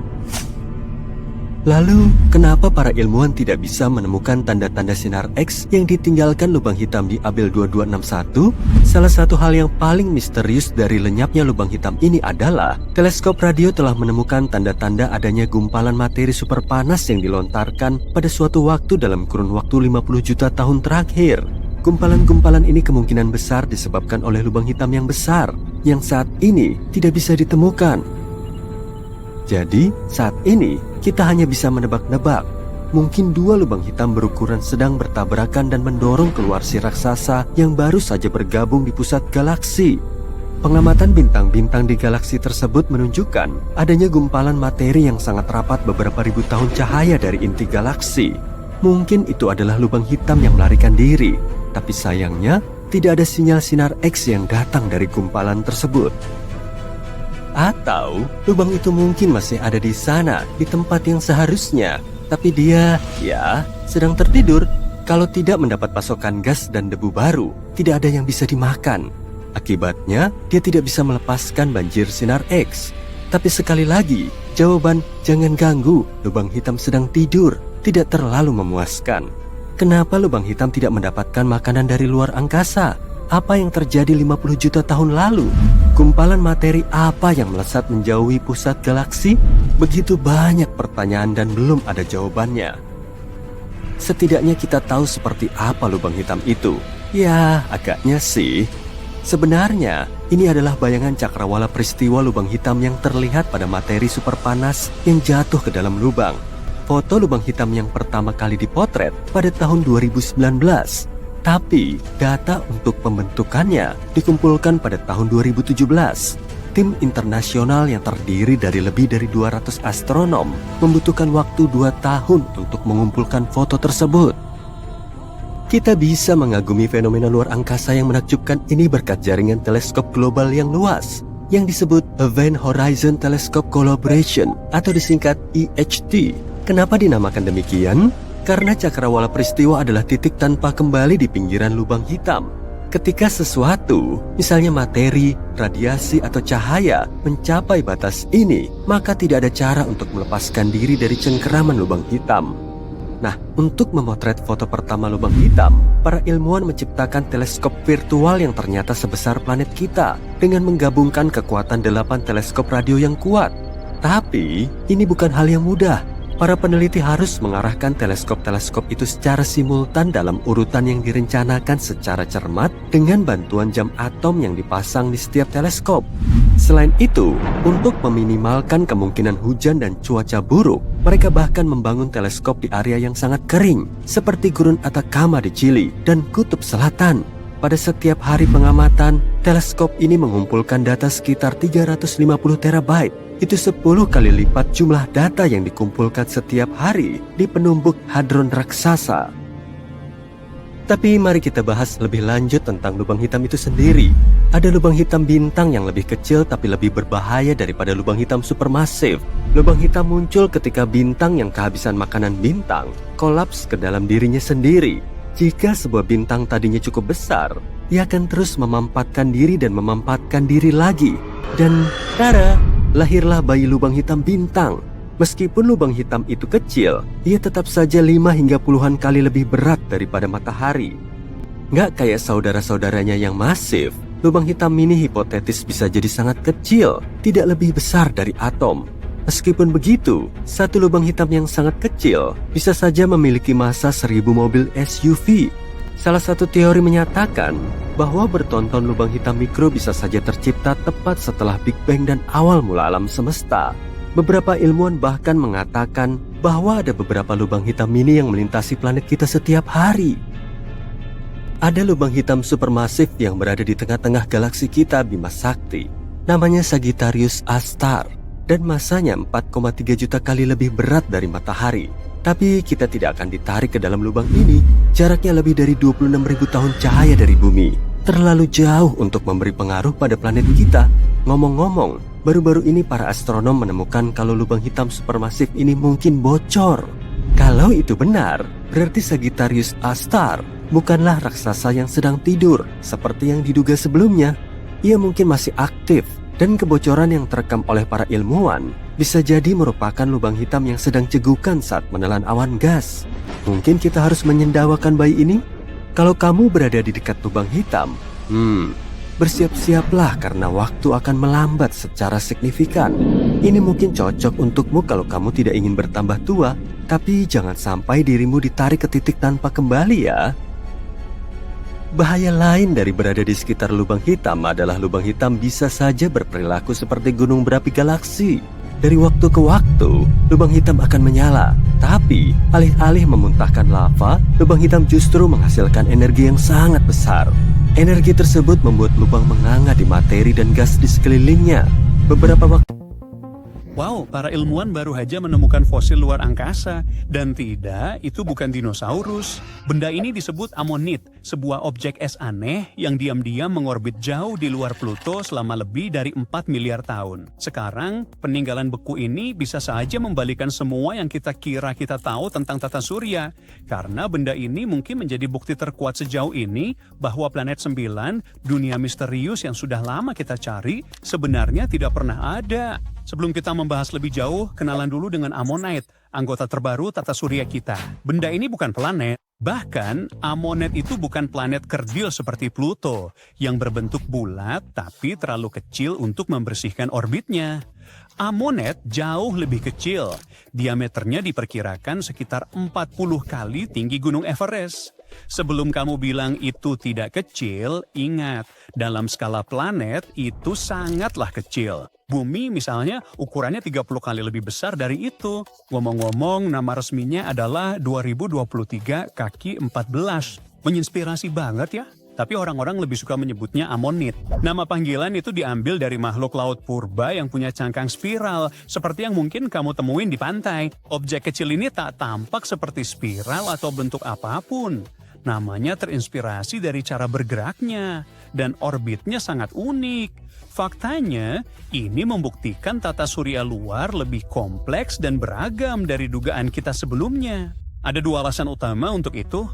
Lalu, kenapa para ilmuwan tidak bisa menemukan tanda-tanda sinar X yang ditinggalkan lubang hitam di Abell 2261? Salah satu hal yang paling misterius dari lenyapnya lubang hitam ini adalah teleskop radio telah menemukan tanda-tanda adanya gumpalan materi super panas yang dilontarkan pada suatu waktu dalam kurun waktu 50 juta tahun terakhir. Gumpalan-gumpalan ini kemungkinan besar disebabkan oleh lubang hitam yang besar, yang saat ini tidak bisa ditemukan. Jadi, saat ini kita hanya bisa menebak-nebak. Mungkin dua lubang hitam berukuran sedang bertabrakan dan mendorong keluar si raksasa yang baru saja bergabung di pusat galaksi. Pengamatan bintang-bintang di galaksi tersebut menunjukkan adanya gumpalan materi yang sangat rapat beberapa ribu tahun cahaya dari inti galaksi. Mungkin itu adalah lubang hitam yang melarikan diri, tapi sayangnya tidak ada sinyal sinar X yang datang dari gumpalan tersebut. Atau lubang itu mungkin masih ada di sana, di tempat yang seharusnya, tapi dia, sedang tertidur. Kalau tidak mendapat pasokan gas dan debu baru, tidak ada yang bisa dimakan. Akibatnya, dia tidak bisa melepaskan banjir sinar X. Tapi sekali lagi, jawaban jangan ganggu, lubang hitam sedang tidur, tidak terlalu memuaskan. Kenapa lubang hitam tidak mendapatkan makanan dari luar angkasa? Apa yang terjadi 50 juta tahun lalu? Gumpalan materi apa yang melesat menjauhi pusat galaksi? Begitu banyak pertanyaan dan belum ada jawabannya. Setidaknya kita tahu seperti apa lubang hitam itu. Ya, agaknya sih. Sebenarnya, ini adalah bayangan cakrawala peristiwa lubang hitam yang terlihat pada materi super panas yang jatuh ke dalam lubang. Foto lubang hitam yang pertama kali dipotret pada tahun 2019. Tapi, data untuk pembentukannya dikumpulkan pada tahun 2017. Tim internasional yang terdiri dari lebih dari 200 astronom membutuhkan waktu 2 tahun untuk mengumpulkan foto tersebut. Kita bisa mengagumi fenomena luar angkasa yang menakjubkan ini berkat jaringan teleskop global yang luas, yang disebut Event Horizon Telescope Collaboration atau disingkat EHT. Kenapa dinamakan demikian? Karena cakrawala peristiwa adalah titik tanpa kembali di pinggiran lubang hitam. Ketika sesuatu, misalnya materi, radiasi, atau cahaya, mencapai batas ini, maka tidak ada cara untuk melepaskan diri dari cengkeraman lubang hitam. Nah, untuk memotret foto pertama lubang hitam, para ilmuwan menciptakan teleskop virtual yang ternyata sebesar planet kita dengan menggabungkan kekuatan 8 teleskop radio yang kuat. Tapi, ini bukan hal yang mudah. Para peneliti harus mengarahkan teleskop-teleskop itu secara simultan dalam urutan yang direncanakan secara cermat dengan bantuan jam atom yang dipasang di setiap teleskop. Selain itu, untuk meminimalkan kemungkinan hujan dan cuaca buruk, mereka bahkan membangun teleskop di area yang sangat kering, seperti Gurun Atacama di Chili dan Kutub Selatan. Pada setiap hari pengamatan, teleskop ini mengumpulkan data sekitar 350 terabyte. Itu 10 kali lipat jumlah data yang dikumpulkan setiap hari di penumbuk hadron raksasa. Tapi mari kita bahas lebih lanjut tentang lubang hitam itu sendiri. Ada lubang hitam bintang yang lebih kecil tapi lebih berbahaya daripada lubang hitam supermasif. Lubang hitam muncul ketika bintang yang kehabisan makanan bintang kolaps ke dalam dirinya sendiri. Jika sebuah bintang tadinya cukup besar, ia akan terus memampatkan diri dan memampatkan diri lagi. Dan tada! Lahirlah bayi lubang hitam bintang. Meskipun lubang hitam itu kecil, ia tetap saja 5 hingga puluhan kali lebih berat daripada matahari. Nggak kayak saudara-saudaranya yang masif, lubang hitam mini hipotetis bisa jadi sangat kecil, tidak lebih besar dari atom. Meskipun begitu, satu lubang hitam yang sangat kecil bisa saja memiliki massa 1000 mobil SUV. Salah satu teori menyatakan bahwa bertonton lubang hitam mikro bisa saja tercipta tepat setelah Big Bang dan awal mula alam semesta. Beberapa ilmuwan bahkan mengatakan bahwa ada beberapa lubang hitam mini yang melintasi planet kita setiap hari. Ada lubang hitam supermasif yang berada di tengah-tengah galaksi kita Bima Sakti. Namanya Sagittarius A Star dan massanya 4,3 juta kali lebih berat dari matahari. Tapi kita tidak akan ditarik ke dalam lubang ini. Jaraknya lebih dari 26.000 tahun cahaya dari bumi. Terlalu jauh untuk memberi pengaruh pada planet kita. Ngomong-ngomong, baru-baru ini para astronom menemukan kalau lubang hitam supermasif ini mungkin bocor. Kalau itu benar, berarti Sagittarius A-star bukanlah raksasa yang sedang tidur seperti yang diduga sebelumnya. Ia mungkin masih aktif, dan kebocoran yang terekam oleh para ilmuwan bisa jadi merupakan lubang hitam yang sedang cegukan saat menelan awan gas. Mungkin kita harus menyendawakan bayi ini? Kalau kamu berada di dekat lubang hitam, bersiap-siaplah karena waktu akan melambat secara signifikan. Ini mungkin cocok untukmu kalau kamu tidak ingin bertambah tua, tapi jangan sampai dirimu ditarik ke titik tanpa kembali ya. Bahaya lain dari berada di sekitar lubang hitam adalah lubang hitam bisa saja berperilaku seperti gunung berapi galaksi. Dari waktu ke waktu, lubang hitam akan menyala. Tapi, alih-alih memuntahkan lava, lubang hitam justru menghasilkan energi yang sangat besar. Energi tersebut membuat lubang menganga di materi dan gas di sekelilingnya. Beberapa waktu Wow, para ilmuwan baru saja menemukan fosil luar angkasa. Dan tidak, itu bukan dinosaurus. Benda ini disebut amonit, sebuah objek es aneh yang diam-diam mengorbit jauh di luar Pluto selama lebih dari 4 miliar tahun. Sekarang, peninggalan beku ini bisa saja membalikan semua yang kita kira kita tahu tentang tata surya. Karena benda ini mungkin menjadi bukti terkuat sejauh ini bahwa planet 9, dunia misterius yang sudah lama kita cari, sebenarnya tidak pernah ada. Sebelum kita membahas lebih jauh, kenalan dulu dengan Ammonite, anggota terbaru tata surya kita. Benda ini bukan planet. Bahkan, Ammonite itu bukan planet kerdil seperti Pluto, yang berbentuk bulat tapi terlalu kecil untuk membersihkan orbitnya. Ammonite jauh lebih kecil. Diameternya diperkirakan sekitar 40 kali tinggi Gunung Everest. Sebelum kamu bilang itu tidak kecil, ingat, dalam skala planet itu sangatlah kecil. Bumi misalnya ukurannya 30 kali lebih besar dari itu. Ngomong-ngomong, nama resminya adalah 2023 kaki 14. Menginspirasi banget ya. Tapi orang-orang lebih suka menyebutnya Ammonite. Nama panggilan itu diambil dari makhluk laut purba yang punya cangkang spiral, seperti yang mungkin kamu temuin di pantai. Objek kecil ini tak tampak seperti spiral atau bentuk apapun. Namanya terinspirasi dari cara bergeraknya, dan orbitnya sangat unik. Faktanya, ini membuktikan tata surya luar lebih kompleks dan beragam dari dugaan kita sebelumnya. Ada dua alasan utama untuk itu.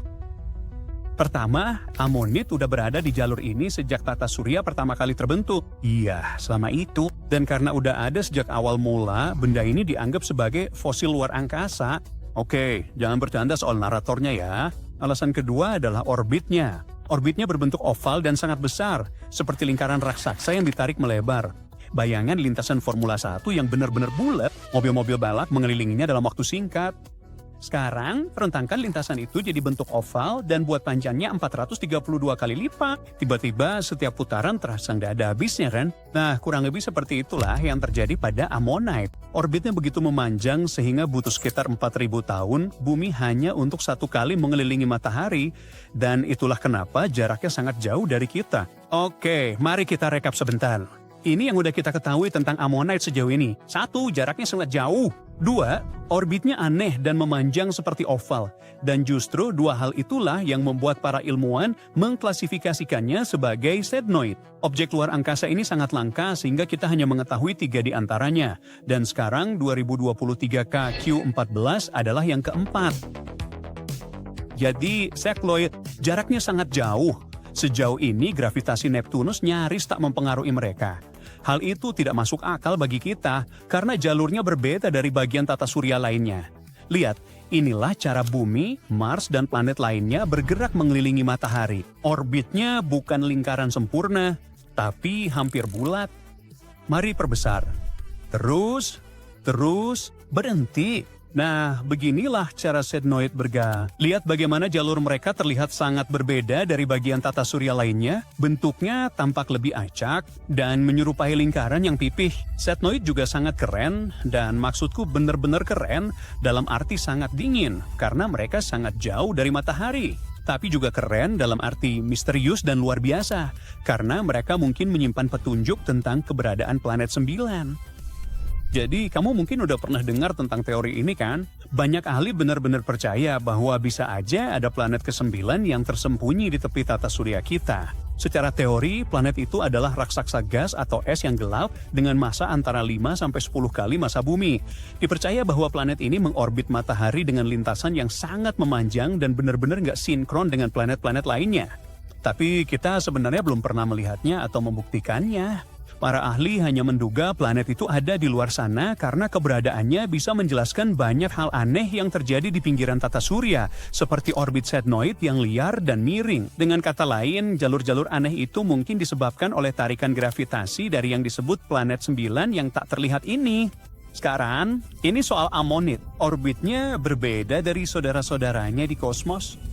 Pertama, Ammonite udah berada di jalur ini sejak tata surya pertama kali terbentuk. Iya, selama itu. Dan karena udah ada sejak awal mula, benda ini dianggap sebagai fosil luar angkasa. Oke, jangan bercanda soal naratornya ya. Alasan kedua adalah orbitnya. Orbitnya berbentuk oval dan sangat besar, seperti lingkaran raksasa yang ditarik melebar. Bayangan lintasan Formula 1 yang benar-benar bulat, mobil-mobil balap mengelilinginya dalam waktu singkat. Sekarang, rentangkan lintasan itu jadi bentuk oval dan buat panjangnya 432 kali lipat. Tiba-tiba setiap putaran terasa nggak ada habisnya kan? Nah, kurang lebih seperti itulah yang terjadi pada Ammonite. Orbitnya begitu memanjang sehingga butuh sekitar 4.000 tahun, bumi hanya untuk satu kali mengelilingi matahari. Dan itulah kenapa jaraknya sangat jauh dari kita. Oke, mari kita rekap sebentar. Ini yang udah kita ketahui tentang Ammonite sejauh ini. 1. Jaraknya sangat jauh. 2. Orbitnya aneh dan memanjang seperti oval. Dan justru dua hal itulah yang membuat para ilmuwan mengklasifikasikannya sebagai sednoid. Objek luar angkasa ini sangat langka sehingga kita hanya mengetahui 3 di antaranya. Dan sekarang 2023 KQ14 adalah yang keempat. Jadi, sekloid jaraknya sangat jauh. Sejauh ini gravitasi Neptunus nyaris tak mempengaruhi mereka. Hal itu tidak masuk akal bagi kita karena jalurnya berbeda dari bagian tata surya lainnya. Lihat, inilah cara bumi, Mars, dan planet lainnya bergerak mengelilingi matahari. Orbitnya bukan lingkaran sempurna, tapi hampir bulat. Mari perbesar. Terus, berhenti. Nah, beginilah cara sednoid bergerak. Lihat bagaimana jalur mereka terlihat sangat berbeda dari bagian tata surya lainnya. Bentuknya tampak lebih acak dan menyerupai lingkaran yang pipih. Sednoid juga sangat keren, dan maksudku benar-benar keren dalam arti sangat dingin, karena mereka sangat jauh dari matahari. Tapi juga keren dalam arti misterius dan luar biasa, karena mereka mungkin menyimpan petunjuk tentang keberadaan planet 9. Jadi kamu mungkin udah pernah dengar tentang teori ini kan? Banyak ahli benar-benar percaya bahwa bisa aja ada planet ke-9 yang tersembunyi di tepi tata surya kita. Secara teori, planet itu adalah raksasa gas atau es yang gelap dengan massa antara 5-10 kali massa bumi. Dipercaya bahwa planet ini mengorbit matahari dengan lintasan yang sangat memanjang dan benar-benar nggak sinkron dengan planet-planet lainnya. Tapi kita sebenarnya belum pernah melihatnya atau membuktikannya. Para ahli hanya menduga planet itu ada di luar sana karena keberadaannya bisa menjelaskan banyak hal aneh yang terjadi di pinggiran tata surya, seperti orbit sphenoid yang liar dan miring. Dengan kata lain, jalur-jalur aneh itu mungkin disebabkan oleh tarikan gravitasi dari yang disebut planet 9 yang tak terlihat ini. Sekarang, ini soal Ammonit. Orbitnya berbeda dari saudara-saudaranya di kosmos.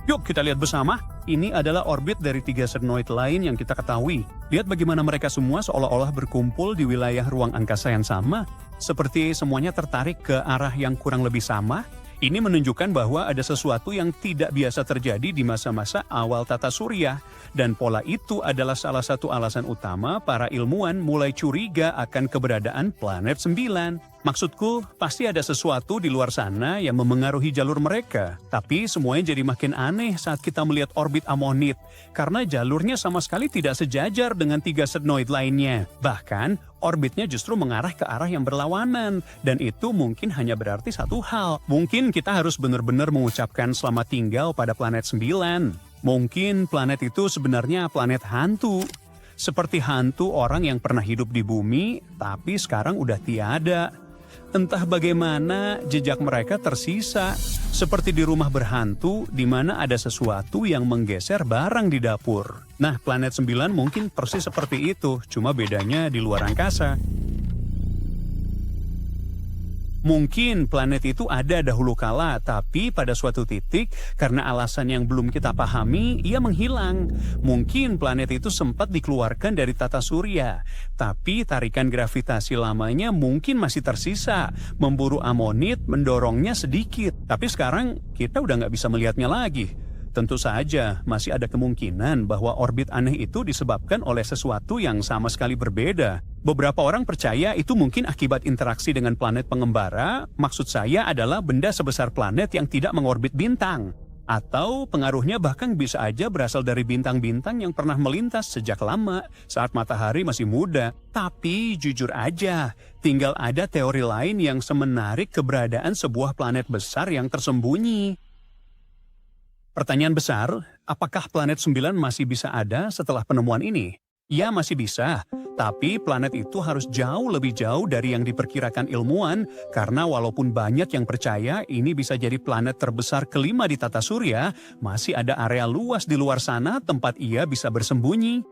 Yuk kita lihat bersama. Ini adalah orbit dari 3 sphenoid lain yang kita ketahui. Lihat bagaimana mereka semua seolah-olah berkumpul di wilayah ruang angkasa yang sama. Seperti semuanya tertarik ke arah yang kurang lebih sama. Ini menunjukkan bahwa ada sesuatu yang tidak biasa terjadi di masa-masa awal tata surya. Dan pola itu adalah salah satu alasan utama para ilmuwan mulai curiga akan keberadaan planet 9. Maksudku, pasti ada sesuatu di luar sana yang memengaruhi jalur mereka. Tapi semuanya jadi makin aneh saat kita melihat orbit Ammonit. Karena jalurnya sama sekali tidak sejajar dengan 3 sphenoid lainnya. Bahkan, orbitnya justru mengarah ke arah yang berlawanan. Dan itu mungkin hanya berarti satu hal. Mungkin kita harus benar-benar mengucapkan selamat tinggal pada planet 9. Mungkin planet itu sebenarnya planet hantu. Seperti hantu orang yang pernah hidup di bumi, tapi sekarang udah tiada. Entah bagaimana jejak mereka tersisa, seperti di rumah berhantu di mana ada sesuatu yang menggeser barang di dapur. Nah, planet 9 mungkin persis seperti itu, cuma bedanya di luar angkasa. Mungkin planet itu ada dahulu kala, tapi pada suatu titik, karena alasan yang belum kita pahami, ia menghilang. Mungkin planet itu sempat dikeluarkan dari tata surya, tapi tarikan gravitasi lamanya mungkin masih tersisa. Memburu Ammonit mendorongnya sedikit, tapi sekarang kita udah nggak bisa melihatnya lagi. Tentu saja, masih ada kemungkinan bahwa orbit aneh itu disebabkan oleh sesuatu yang sama sekali berbeda. Beberapa orang percaya itu mungkin akibat interaksi dengan planet pengembara, maksud saya adalah benda sebesar planet yang tidak mengorbit bintang. Atau pengaruhnya bahkan bisa aja berasal dari bintang-bintang yang pernah melintas sejak lama, saat matahari masih muda. Tapi jujur aja, tinggal ada teori lain yang semenarik keberadaan sebuah planet besar yang tersembunyi. Pertanyaan besar, apakah planet 9 masih bisa ada setelah penemuan ini? Ya, masih bisa. Tapi planet itu harus jauh lebih jauh dari yang diperkirakan ilmuwan, karena walaupun banyak yang percaya ini bisa jadi planet terbesar kelima di tata surya, masih ada area luas di luar sana tempat ia bisa bersembunyi.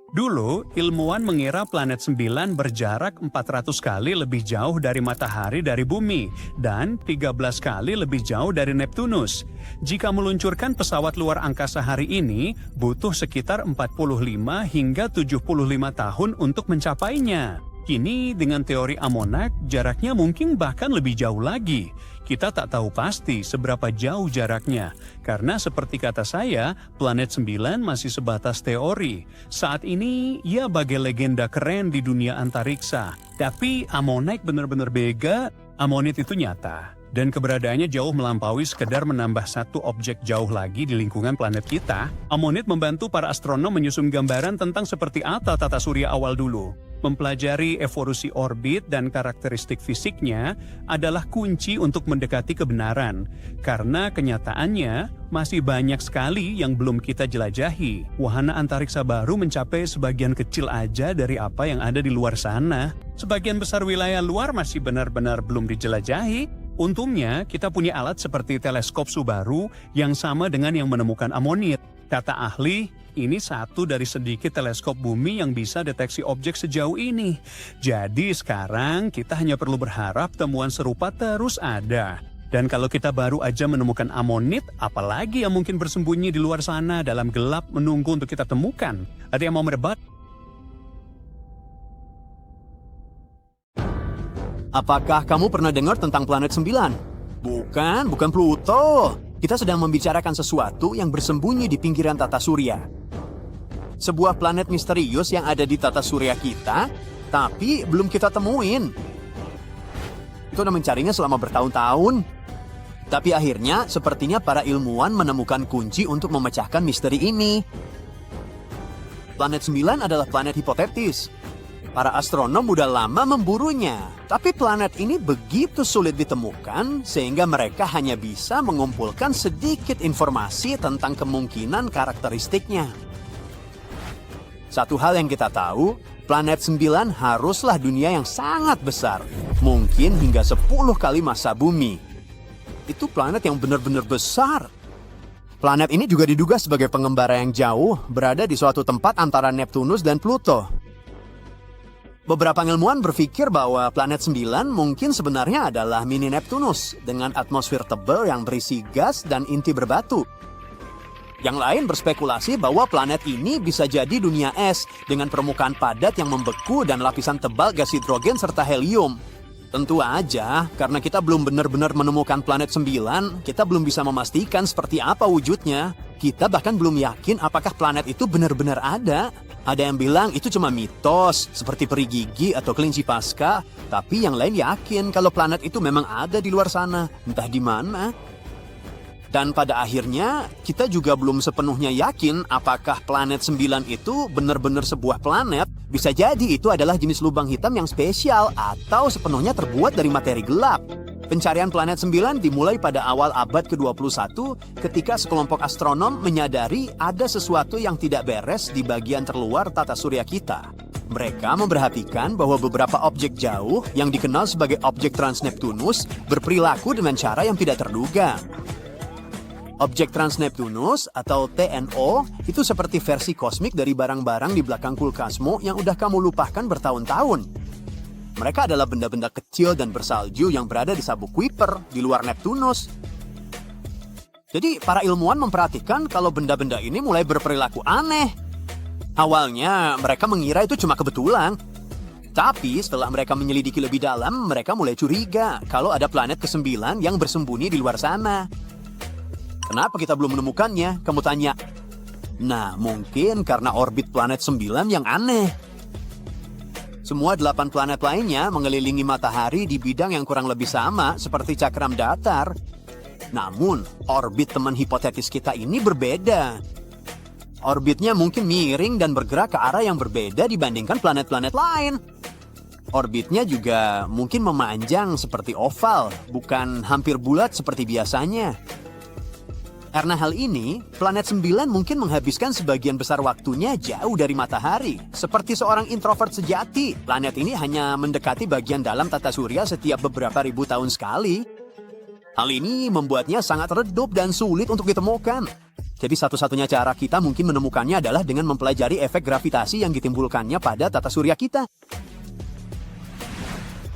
Dulu, ilmuwan mengira planet 9 berjarak 400 kali lebih jauh dari matahari dari bumi dan 13 kali lebih jauh dari Neptunus. Jika meluncurkan pesawat luar angkasa hari ini, butuh sekitar 45 hingga 75 tahun untuk mencapainya. Kini dengan teori Ammonit, jaraknya mungkin bahkan lebih jauh lagi. Kita tak tahu pasti seberapa jauh jaraknya, karena seperti kata saya, planet 9 masih sebatas teori. Saat ini, ia bagai legenda keren di dunia antariksa. Tapi Ammonit benar-benar bega, Ammonit itu nyata. Dan keberadaannya jauh melampaui sekedar menambah satu objek jauh lagi di lingkungan planet kita. Ammonit membantu para astronom menyusun gambaran tentang seperti apa tata surya awal dulu. Mempelajari evolusi orbit dan karakteristik fisiknya adalah kunci untuk mendekati kebenaran. Karena kenyataannya masih banyak sekali yang belum kita jelajahi. Wahana antariksa baru mencapai sebagian kecil aja dari apa yang ada di luar sana. Sebagian besar wilayah luar masih benar-benar belum dijelajahi. Untungnya, kita punya alat seperti teleskop Subaru yang sama dengan yang menemukan Ammonit. Kata ahli, ini satu dari sedikit teleskop bumi yang bisa deteksi objek sejauh ini. Jadi sekarang kita hanya perlu berharap temuan serupa terus ada. Dan kalau kita baru aja menemukan Ammonit, apalagi yang mungkin bersembunyi di luar sana dalam gelap menunggu untuk kita temukan? Ada yang mau mendebat? Apakah kamu pernah dengar tentang planet 9? Bukan Pluto. Kita sedang membicarakan sesuatu yang bersembunyi di pinggiran tata surya. Sebuah planet misterius yang ada di tata surya kita tapi belum kita temuin. Itu udah mencarinya selama bertahun-tahun. Tapi akhirnya, sepertinya para ilmuwan menemukan kunci untuk memecahkan misteri ini. Planet 9 adalah planet hipotetis. Para astronom udah lama memburunya, tapi planet ini begitu sulit ditemukan sehingga mereka hanya bisa mengumpulkan sedikit informasi tentang kemungkinan karakteristiknya. Satu hal yang kita tahu, planet 9 haruslah dunia yang sangat besar, mungkin hingga 10 kali massa bumi. Itu planet yang benar-benar besar. Planet ini juga diduga sebagai pengembara yang jauh, berada di suatu tempat antara Neptunus dan Pluto. Beberapa ilmuwan berpikir bahwa planet 9 mungkin sebenarnya adalah mini Neptunus dengan atmosfer tebal yang berisi gas dan inti berbatu. Yang lain berspekulasi bahwa planet ini bisa jadi dunia es dengan permukaan padat yang membeku dan lapisan tebal gas hidrogen serta helium. Tentu aja, karena kita belum benar-benar menemukan planet 9, kita belum bisa memastikan seperti apa wujudnya. Kita bahkan belum yakin apakah planet itu benar-benar ada. Ada yang bilang itu cuma mitos, seperti peri gigi atau kelinci Paskah. Tapi yang lain yakin kalau planet itu memang ada di luar sana, entah di mana. Dan pada akhirnya, kita juga belum sepenuhnya yakin apakah planet 9 itu benar-benar sebuah planet. Bisa jadi itu adalah jenis lubang hitam yang spesial atau sepenuhnya terbuat dari materi gelap. Pencarian planet 9 dimulai pada awal abad ke-21 ketika sekelompok astronom menyadari ada sesuatu yang tidak beres di bagian terluar tata surya kita. Mereka memperhatikan bahwa beberapa objek jauh yang dikenal sebagai objek Transneptunus berperilaku dengan cara yang tidak terduga. Objek Transneptunus atau TNO itu seperti versi kosmik dari barang-barang di belakang kulkasmu yang udah kamu lupakan bertahun-tahun. Mereka adalah benda-benda kecil dan bersalju yang berada di sabuk Kuiper di luar Neptunus. Jadi para ilmuwan memperhatikan kalau benda-benda ini mulai berperilaku aneh. Awalnya mereka mengira itu cuma kebetulan. Tapi setelah mereka menyelidiki lebih dalam, mereka mulai curiga kalau ada planet ke-9 yang bersembunyi di luar sana. Kenapa kita belum menemukannya? Kamu tanya. Nah, mungkin karena orbit planet 9 yang aneh. Semua 8 planet lainnya mengelilingi matahari di bidang yang kurang lebih sama seperti cakram datar. Namun, orbit teman hipotetis kita ini berbeda. Orbitnya mungkin miring dan bergerak ke arah yang berbeda dibandingkan planet-planet lain. Orbitnya juga mungkin memanjang seperti oval, bukan hampir bulat seperti biasanya. Karena hal ini, planet 9 mungkin menghabiskan sebagian besar waktunya jauh dari matahari. Seperti seorang introvert sejati, planet ini hanya mendekati bagian dalam tata surya setiap beberapa ribu tahun sekali. Hal ini membuatnya sangat redup dan sulit untuk ditemukan. Jadi satu-satunya cara kita mungkin menemukannya adalah dengan mempelajari efek gravitasi yang ditimbulkannya pada tata surya kita.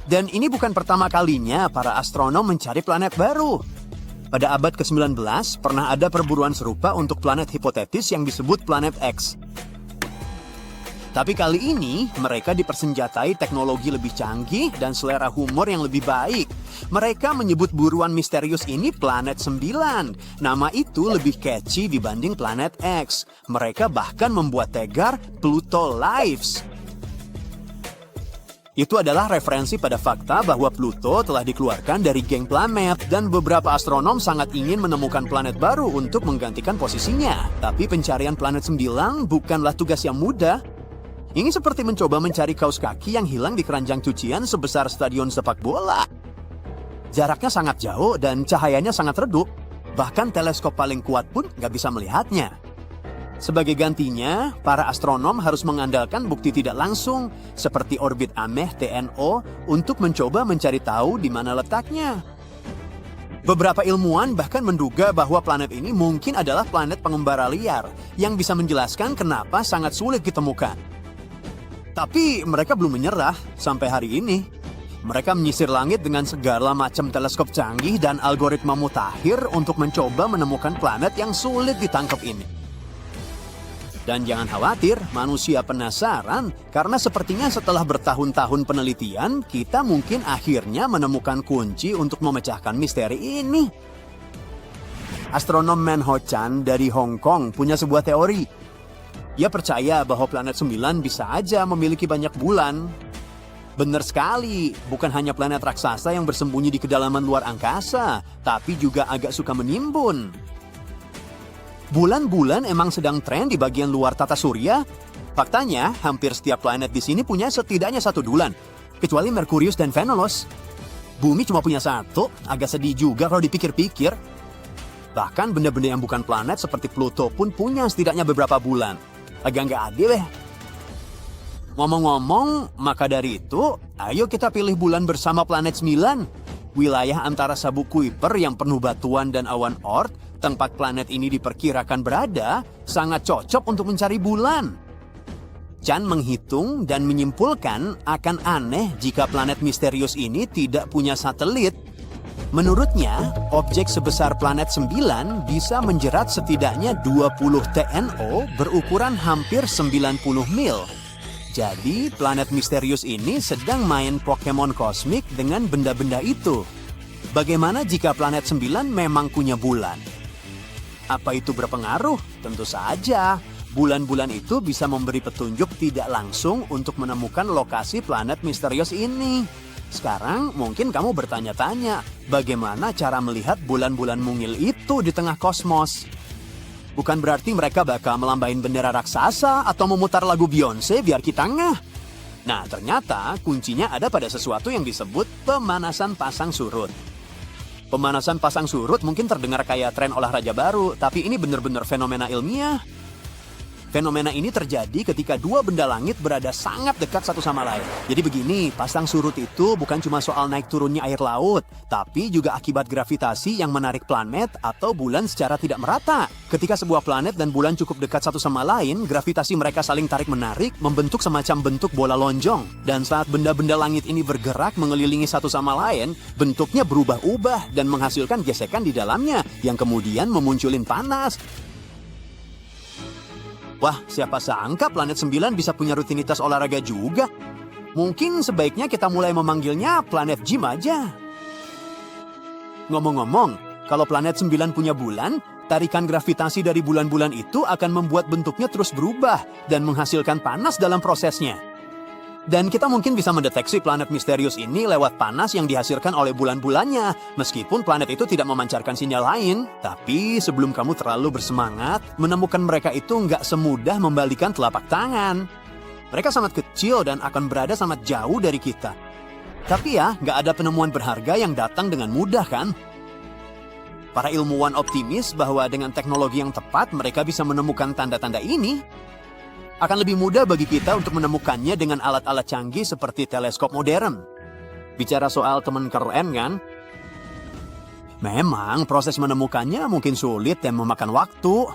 Dan ini bukan pertama kalinya para astronom mencari planet baru. Pada abad ke-19, pernah ada perburuan serupa untuk planet hipotetis yang disebut planet X. Tapi kali ini, mereka dipersenjatai teknologi lebih canggih dan selera humor yang lebih baik. Mereka menyebut buruan misterius ini planet 9. Nama itu lebih catchy dibanding planet X. Mereka bahkan membuat tagar Pluto Lives. Itu adalah referensi pada fakta bahwa Pluto telah dikeluarkan dari geng planet dan beberapa astronom sangat ingin menemukan planet baru untuk menggantikan posisinya. Tapi pencarian planet 9 bukanlah tugas yang mudah. Ini seperti mencoba mencari kaos kaki yang hilang di keranjang cucian sebesar stadion sepak bola. Jaraknya sangat jauh dan cahayanya sangat redup. Bahkan teleskop paling kuat pun nggak bisa melihatnya. Sebagai gantinya, para astronom harus mengandalkan bukti tidak langsung, seperti orbit aneh TNO, untuk mencoba mencari tahu di mana letaknya. Beberapa ilmuwan bahkan menduga bahwa planet ini mungkin adalah planet pengembara liar, yang bisa menjelaskan kenapa sangat sulit ditemukan. Tapi mereka belum menyerah sampai hari ini. Mereka menyisir langit dengan segala macam teleskop canggih dan algoritma mutakhir untuk mencoba menemukan planet yang sulit ditangkap ini. Dan jangan khawatir, manusia penasaran, karena sepertinya setelah bertahun-tahun penelitian, kita mungkin akhirnya menemukan kunci untuk memecahkan misteri ini. Astronom Man Ho Chan dari Hong Kong punya sebuah teori. Ia percaya bahwa planet 9 bisa aja memiliki banyak bulan. Benar sekali, bukan hanya planet raksasa yang bersembunyi di kedalaman luar angkasa, tapi juga agak suka menimbun. Bulan-bulan emang sedang tren di bagian luar tata surya. Faktanya, hampir setiap planet di sini punya setidaknya satu bulan, kecuali Merkurius dan Venelos. Bumi cuma punya satu, agak sedih juga kalau dipikir-pikir. Bahkan benda-benda yang bukan planet seperti Pluto pun punya setidaknya beberapa bulan. Agak nggak adil ya. Ngomong-ngomong, maka dari itu, ayo kita pilih bulan bersama planet 9. Wilayah antara sabuk Kuiper yang penuh batuan dan awan Oort, tempat planet ini diperkirakan berada, sangat cocok untuk mencari bulan. Chan menghitung dan menyimpulkan akan aneh jika planet misterius ini tidak punya satelit. Menurutnya, objek sebesar planet 9 bisa menjerat setidaknya 20 TNO berukuran hampir 90 mil. Jadi, planet misterius ini sedang main Pokemon kosmik dengan benda-benda itu. Bagaimana jika planet 9 memang punya bulan? Apa itu berpengaruh? Tentu saja. Bulan-bulan itu bisa memberi petunjuk tidak langsung untuk menemukan lokasi planet misterius ini. Sekarang mungkin kamu bertanya-tanya, bagaimana cara melihat bulan-bulan mungil itu di tengah kosmos? Bukan berarti mereka bakal melambain bendera raksasa atau memutar lagu Beyonce biar kita ngeh. Nah, ternyata kuncinya ada pada sesuatu yang disebut pemanasan pasang surut. Pemanasan pasang surut mungkin terdengar kayak tren olahraga baru, tapi ini benar-benar fenomena ilmiah. Fenomena ini terjadi ketika dua benda langit berada sangat dekat satu sama lain. Jadi begini, pasang surut itu bukan cuma soal naik turunnya air laut, tapi juga akibat gravitasi yang menarik planet atau bulan secara tidak merata. Ketika sebuah planet dan bulan cukup dekat satu sama lain, gravitasi mereka saling tarik-menarik, membentuk semacam bentuk bola lonjong. Dan saat benda-benda langit ini bergerak mengelilingi satu sama lain, bentuknya berubah-ubah dan menghasilkan gesekan di dalamnya, yang kemudian memunculin panas. Wah, siapa sangka planet 9 bisa punya rutinitas olahraga juga. Mungkin sebaiknya kita mulai memanggilnya planet gym aja. Ngomong-ngomong, kalau planet 9 punya bulan, tarikan gravitasi dari bulan-bulan itu akan membuat bentuknya terus berubah dan menghasilkan panas dalam prosesnya. Dan kita mungkin bisa mendeteksi planet misterius ini lewat panas yang dihasilkan oleh bulan-bulannya, meskipun planet itu tidak memancarkan sinyal lain. Tapi sebelum kamu terlalu bersemangat, menemukan mereka itu nggak semudah membalikan telapak tangan. Mereka sangat kecil dan akan berada sangat jauh dari kita. Tapi ya, nggak ada penemuan berharga yang datang dengan mudah kan? Para ilmuwan optimis bahwa dengan teknologi yang tepat mereka bisa menemukan tanda-tanda ini. Akan lebih mudah bagi kita untuk menemukannya dengan alat-alat canggih seperti teleskop modern. Bicara soal teman keren kan? Memang proses menemukannya mungkin sulit dan memakan waktu,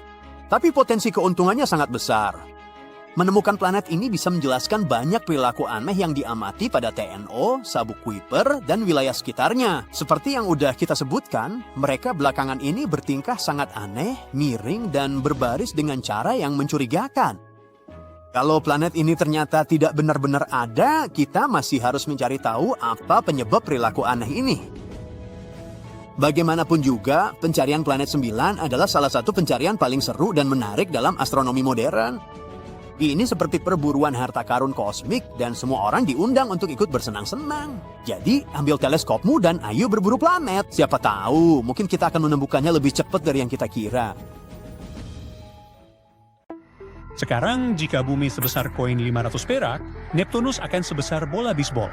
tapi potensi keuntungannya sangat besar. Menemukan planet ini bisa menjelaskan banyak perilaku aneh yang diamati pada TNO, sabuk Kuiper, dan wilayah sekitarnya. Seperti yang udah kita sebutkan, mereka belakangan ini bertingkah sangat aneh, miring, dan berbaris dengan cara yang mencurigakan. Kalau planet ini ternyata tidak benar-benar ada, kita masih harus mencari tahu apa penyebab perilaku aneh ini. Bagaimanapun juga, pencarian planet 9 adalah salah satu pencarian paling seru dan menarik dalam astronomi modern. Ini seperti perburuan harta karun kosmik dan semua orang diundang untuk ikut bersenang-senang. Jadi, ambil teleskopmu dan ayo berburu planet. Siapa tahu, mungkin kita akan menemukannya lebih cepat dari yang kita kira. Sekarang, jika bumi sebesar koin 500 perak, Neptunus akan sebesar bola bisbol.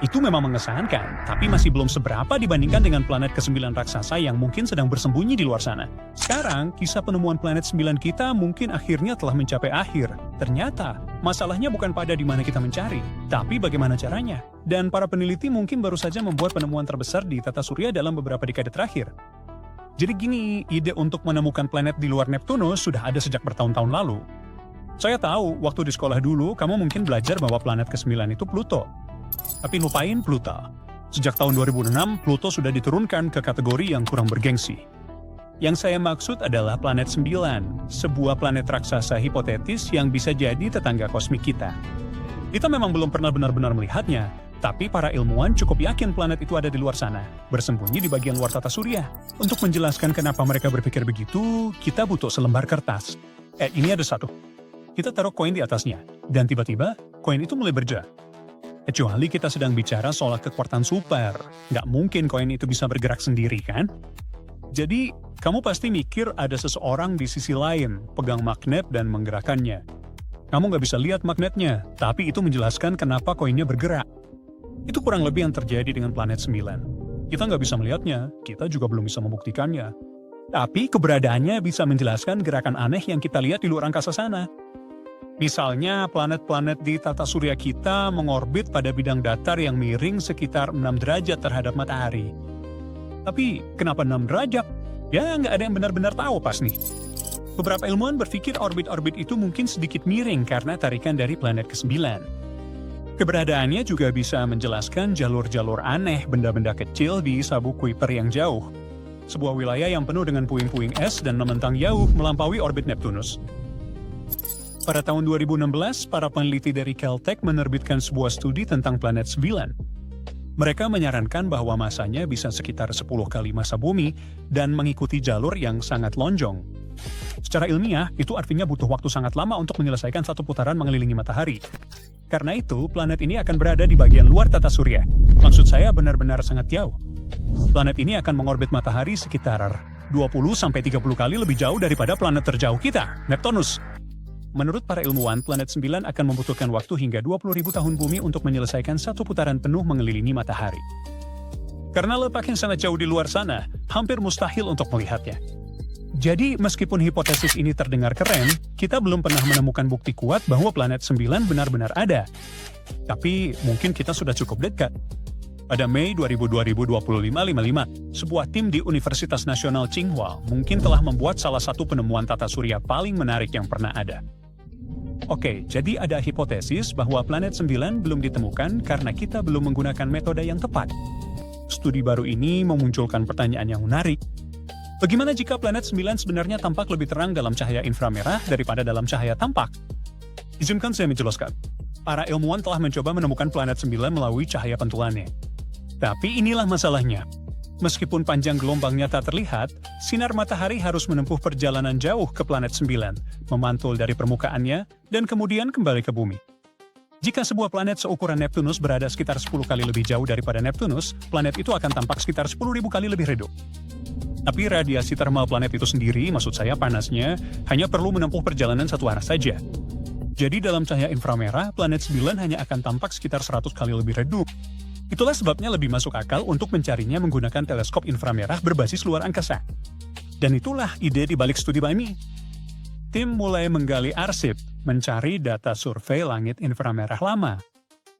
Itu memang mengesankan, tapi masih belum seberapa dibandingkan dengan planet ke-9 raksasa yang mungkin sedang bersembunyi di luar sana. Sekarang, kisah penemuan planet 9 kita mungkin akhirnya telah mencapai akhir. Ternyata, masalahnya bukan pada di mana kita mencari, tapi bagaimana caranya. Dan para peneliti mungkin baru saja membuat penemuan terbesar di tata surya dalam beberapa dekade terakhir. Jadi gini, ide untuk menemukan planet di luar Neptunus sudah ada sejak bertahun-tahun lalu. Saya tahu, waktu di sekolah dulu, kamu mungkin belajar bahwa planet ke-9 itu Pluto. Tapi lupain Pluto. Sejak tahun 2006, Pluto sudah diturunkan ke kategori yang kurang bergengsi. Yang saya maksud adalah planet 9, sebuah planet raksasa hipotetis yang bisa jadi tetangga kosmik kita. Kita memang belum pernah benar-benar melihatnya, tapi para ilmuwan cukup yakin planet itu ada di luar sana, bersembunyi di bagian luar tata surya. Untuk menjelaskan kenapa mereka berpikir begitu, kita butuh selembar kertas. Ini ada satu. Kita taruh koin di atasnya, dan tiba-tiba koin itu mulai bergerak. Kecuali kita sedang bicara soal kekuatan super. Nggak mungkin koin itu bisa bergerak sendiri, kan? Jadi, kamu pasti mikir ada seseorang di sisi lain, pegang magnet dan menggerakkannya. Kamu nggak bisa lihat magnetnya, tapi itu menjelaskan kenapa koinnya bergerak. Itu kurang lebih yang terjadi dengan planet 9. Kita nggak bisa melihatnya, kita juga belum bisa membuktikannya. Tapi keberadaannya bisa menjelaskan gerakan aneh yang kita lihat di luar angkasa sana. Misalnya, planet-planet di tata surya kita mengorbit pada bidang datar yang miring sekitar 6 derajat terhadap matahari. Tapi, kenapa 6 derajat? Ya, nggak ada yang benar-benar tahu pas nih. Beberapa ilmuwan berpikir orbit-orbit itu mungkin sedikit miring karena tarikan dari planet ke-9. Keberadaannya juga bisa menjelaskan jalur-jalur aneh benda-benda kecil di sabuk Kuiper yang jauh. Sebuah wilayah yang penuh dengan puing-puing es dan membentang jauh melampaui orbit Neptunus. Pada tahun 2016, para peneliti dari Caltech menerbitkan sebuah studi tentang planet 9. Mereka menyarankan bahwa masanya bisa sekitar 10 kali massa bumi dan mengikuti jalur yang sangat lonjong. Secara ilmiah, itu artinya butuh waktu sangat lama untuk menyelesaikan satu putaran mengelilingi matahari. Karena itu, planet ini akan berada di bagian luar tata surya. Maksud saya benar-benar sangat jauh. Planet ini akan mengorbit matahari sekitar 20-30 kali lebih jauh daripada planet terjauh kita, Neptunus. Menurut para ilmuwan, planet 9 akan membutuhkan waktu hingga 20.000 tahun bumi untuk menyelesaikan satu putaran penuh mengelilingi matahari. Karena letaknya sangat jauh di luar sana, hampir mustahil untuk melihatnya. Jadi, meskipun hipotesis ini terdengar keren, kita belum pernah menemukan bukti kuat bahwa planet 9 benar-benar ada. Tapi, mungkin kita sudah cukup dekat. Pada Mei 2025, sebuah tim di Universitas Nasional Tsinghua mungkin telah membuat salah satu penemuan tata surya paling menarik yang pernah ada. Oke, jadi ada hipotesis bahwa planet 9 belum ditemukan karena kita belum menggunakan metode yang tepat. Studi baru ini memunculkan pertanyaan yang menarik. Bagaimana jika planet 9 sebenarnya tampak lebih terang dalam cahaya inframerah daripada dalam cahaya tampak? Izinkan saya menjelaskan. Para ilmuwan telah mencoba menemukan planet 9 melalui cahaya pantulannya. Tapi inilah masalahnya. Meskipun panjang gelombangnya tak terlihat, sinar matahari harus menempuh perjalanan jauh ke planet 9, memantul dari permukaannya, dan kemudian kembali ke bumi. Jika sebuah planet seukuran Neptunus berada sekitar 10 kali lebih jauh daripada Neptunus, planet itu akan tampak sekitar 10.000 kali lebih redup. Tapi radiasi termal planet itu sendiri, maksud saya panasnya, hanya perlu menempuh perjalanan satu arah saja. Jadi dalam cahaya inframerah, planet 9 hanya akan tampak sekitar 100 kali lebih redup. Itulah sebabnya lebih masuk akal untuk mencarinya menggunakan teleskop inframerah berbasis luar angkasa. Dan itulah ide di balik studi ini. Tim mulai menggali arsip, mencari data survei langit inframerah lama.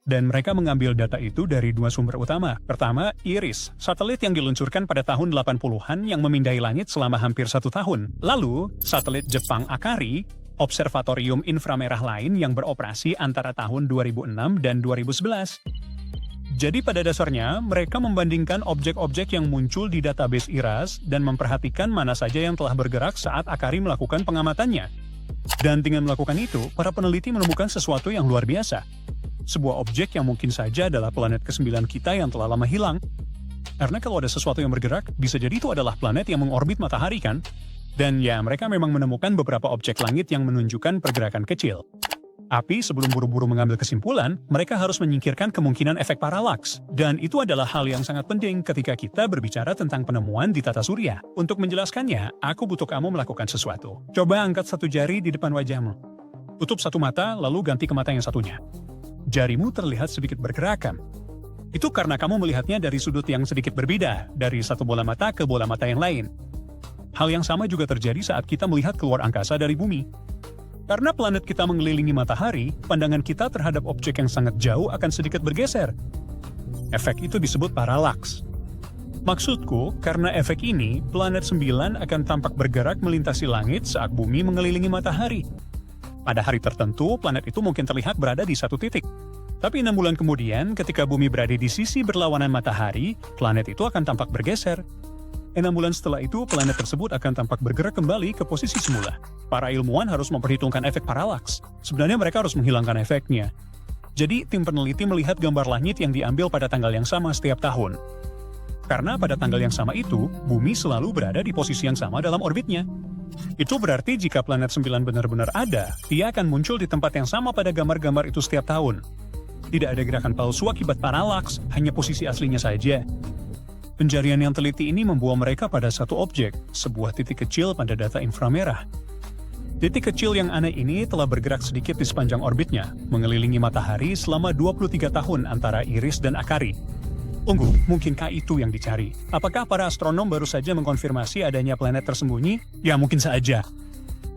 Dan mereka mengambil data itu dari dua sumber utama. Pertama, IRIS, satelit yang diluncurkan pada tahun 80-an yang memindai langit selama hampir 1 tahun. Lalu, satelit Jepang Akari, observatorium inframerah lain yang beroperasi antara tahun 2006 dan 2011. Jadi pada dasarnya, mereka membandingkan objek-objek yang muncul di database IRAS dan memperhatikan mana saja yang telah bergerak saat Akari melakukan pengamatannya. Dan dengan melakukan itu, para peneliti menemukan sesuatu yang luar biasa. Sebuah objek yang mungkin saja adalah planet ke-9 kita yang telah lama hilang. Karena kalau ada sesuatu yang bergerak, bisa jadi itu adalah planet yang mengorbit matahari kan? Dan ya, mereka memang menemukan beberapa objek langit yang menunjukkan pergerakan kecil. Tapi sebelum buru-buru mengambil kesimpulan, mereka harus menyingkirkan kemungkinan efek paralaks. Dan itu adalah hal yang sangat penting ketika kita berbicara tentang penemuan di tata surya. Untuk menjelaskannya, aku butuh kamu melakukan sesuatu. Coba angkat satu jari di depan wajahmu. Tutup satu mata, lalu ganti ke mata yang satunya. Jarimu terlihat sedikit bergerakan. Itu karena kamu melihatnya dari sudut yang sedikit berbeda, dari satu bola mata ke bola mata yang lain. Hal yang sama juga terjadi saat kita melihat keluar angkasa dari bumi. Karena planet kita mengelilingi matahari, pandangan kita terhadap objek yang sangat jauh akan sedikit bergeser. Efek itu disebut paralaks. Maksudku, karena efek ini, planet 9 akan tampak bergerak melintasi langit saat bumi mengelilingi matahari. Pada hari tertentu, planet itu mungkin terlihat berada di satu titik. Tapi 6 bulan kemudian, ketika bumi berada di sisi berlawanan matahari, planet itu akan tampak bergeser. 6 bulan setelah itu, planet tersebut akan tampak bergerak kembali ke posisi semula. Para ilmuwan harus memperhitungkan efek paralaks. Sebenarnya mereka harus menghilangkan efeknya. Jadi, tim peneliti melihat gambar langit yang diambil pada tanggal yang sama setiap tahun. Karena pada tanggal yang sama itu, bumi selalu berada di posisi yang sama dalam orbitnya. Itu berarti jika planet 9 benar-benar ada, dia akan muncul di tempat yang sama pada gambar-gambar itu setiap tahun. Tidak ada gerakan palsu akibat paralaks, hanya posisi aslinya saja. Pencarian yang teliti ini membawa mereka pada satu objek, sebuah titik kecil pada data inframerah. Titik kecil yang aneh ini telah bergerak sedikit di sepanjang orbitnya, mengelilingi matahari selama 23 tahun antara Iris dan Akari. Tunggu, mungkinkah itu yang dicari? Apakah para astronom baru saja mengkonfirmasi adanya planet tersembunyi? Ya mungkin saja.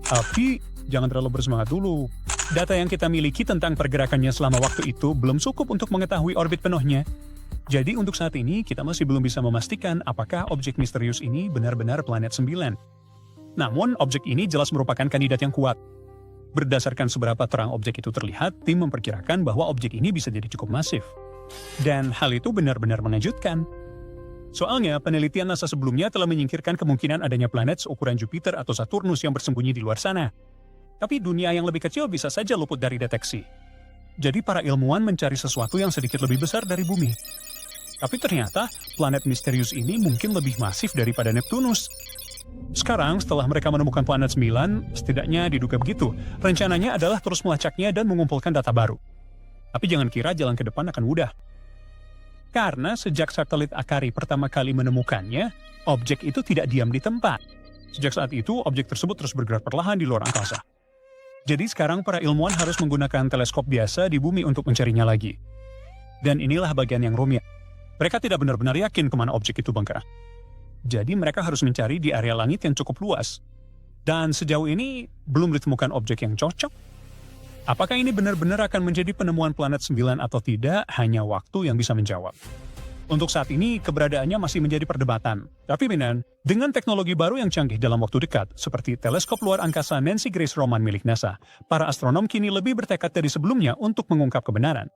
Tapi, jangan terlalu bersemangat dulu. Data yang kita miliki tentang pergerakannya selama waktu itu belum cukup untuk mengetahui orbit penuhnya. Jadi untuk saat ini, kita masih belum bisa memastikan apakah objek misterius ini benar-benar planet 9. Namun, objek ini jelas merupakan kandidat yang kuat. Berdasarkan seberapa terang objek itu terlihat, tim memperkirakan bahwa objek ini bisa jadi cukup masif. Dan hal itu benar-benar mengejutkan. Soalnya, penelitian NASA sebelumnya telah menyingkirkan kemungkinan adanya planet seukuran Jupiter atau Saturnus yang bersembunyi di luar sana. Tapi dunia yang lebih kecil bisa saja luput dari deteksi. Jadi para ilmuwan mencari sesuatu yang sedikit lebih besar dari bumi. Tapi ternyata, planet misterius ini mungkin lebih masif daripada Neptunus. Sekarang, setelah mereka menemukan planet 9, setidaknya diduga begitu, rencananya adalah terus melacaknya dan mengumpulkan data baru. Tapi jangan kira jalan ke depan akan mudah. Karena sejak satelit Akari pertama kali menemukannya, objek itu tidak diam di tempat. Sejak saat itu, objek tersebut terus bergerak perlahan di luar angkasa. Jadi sekarang para ilmuwan harus menggunakan teleskop biasa di bumi untuk mencarinya lagi. Dan inilah bagian yang rumit. Mereka tidak benar-benar yakin kemana objek itu bengkak. Jadi mereka harus mencari di area langit yang cukup luas. Dan sejauh ini belum ditemukan objek yang cocok. Apakah ini benar-benar akan menjadi penemuan planet 9 atau tidak, hanya waktu yang bisa menjawab. Untuk saat ini, keberadaannya masih menjadi perdebatan. Tapi Minan, dengan teknologi baru yang canggih dalam waktu dekat, seperti teleskop luar angkasa Nancy Grace Roman milik NASA, para astronom kini lebih bertekad dari sebelumnya untuk mengungkap kebenaran.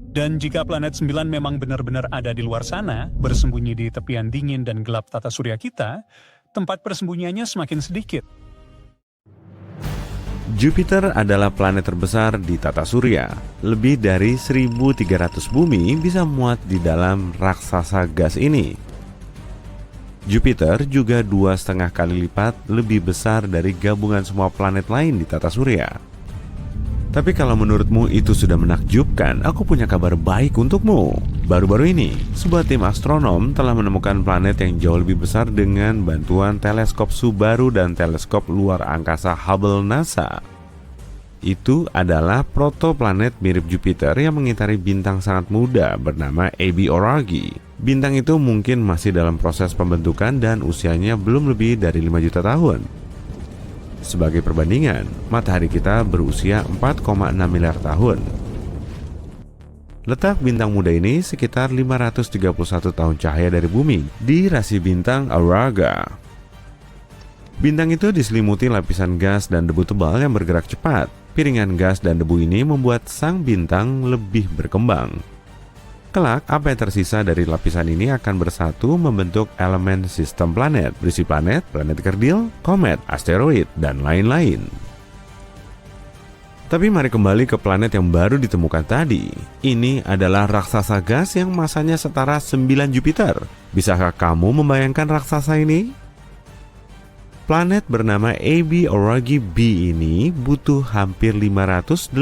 Dan jika planet 9 memang benar-benar ada di luar sana, bersembunyi di tepian dingin dan gelap tata surya kita, tempat persembunyiannya semakin sedikit. Jupiter adalah planet terbesar di tata surya. Lebih dari 1.300 bumi bisa muat di dalam raksasa gas ini. Jupiter juga 2,5 kali lipat lebih besar dari gabungan semua planet lain di tata surya. Tapi kalau menurutmu itu sudah menakjubkan, aku punya kabar baik untukmu. Baru-baru ini, sebuah tim astronom telah menemukan planet yang jauh lebih besar dengan bantuan teleskop Subaru dan teleskop luar angkasa Hubble NASA. Itu adalah protoplanet mirip Jupiter yang mengitari bintang sangat muda bernama AB Aurigae. Bintang itu mungkin masih dalam proses pembentukan dan usianya belum lebih dari 5 juta tahun. Sebagai perbandingan, matahari kita berusia 4,6 miliar tahun. Letak bintang muda ini sekitar 531 tahun cahaya dari bumi di rasi bintang Aurigae. Bintang itu diselimuti lapisan gas dan debu tebal yang bergerak cepat. Piringan gas dan debu ini membuat sang bintang lebih berkembang. Kelak, apa yang tersisa dari lapisan ini akan bersatu membentuk elemen sistem planet, berisi planet, planet kerdil, komet, asteroid, dan lain-lain. Tapi mari kembali ke planet yang baru ditemukan tadi. Ini adalah raksasa gas yang masanya setara 9 Jupiter. Bisakah kamu membayangkan raksasa ini? Planet bernama AB Aurigae B ini butuh hampir 588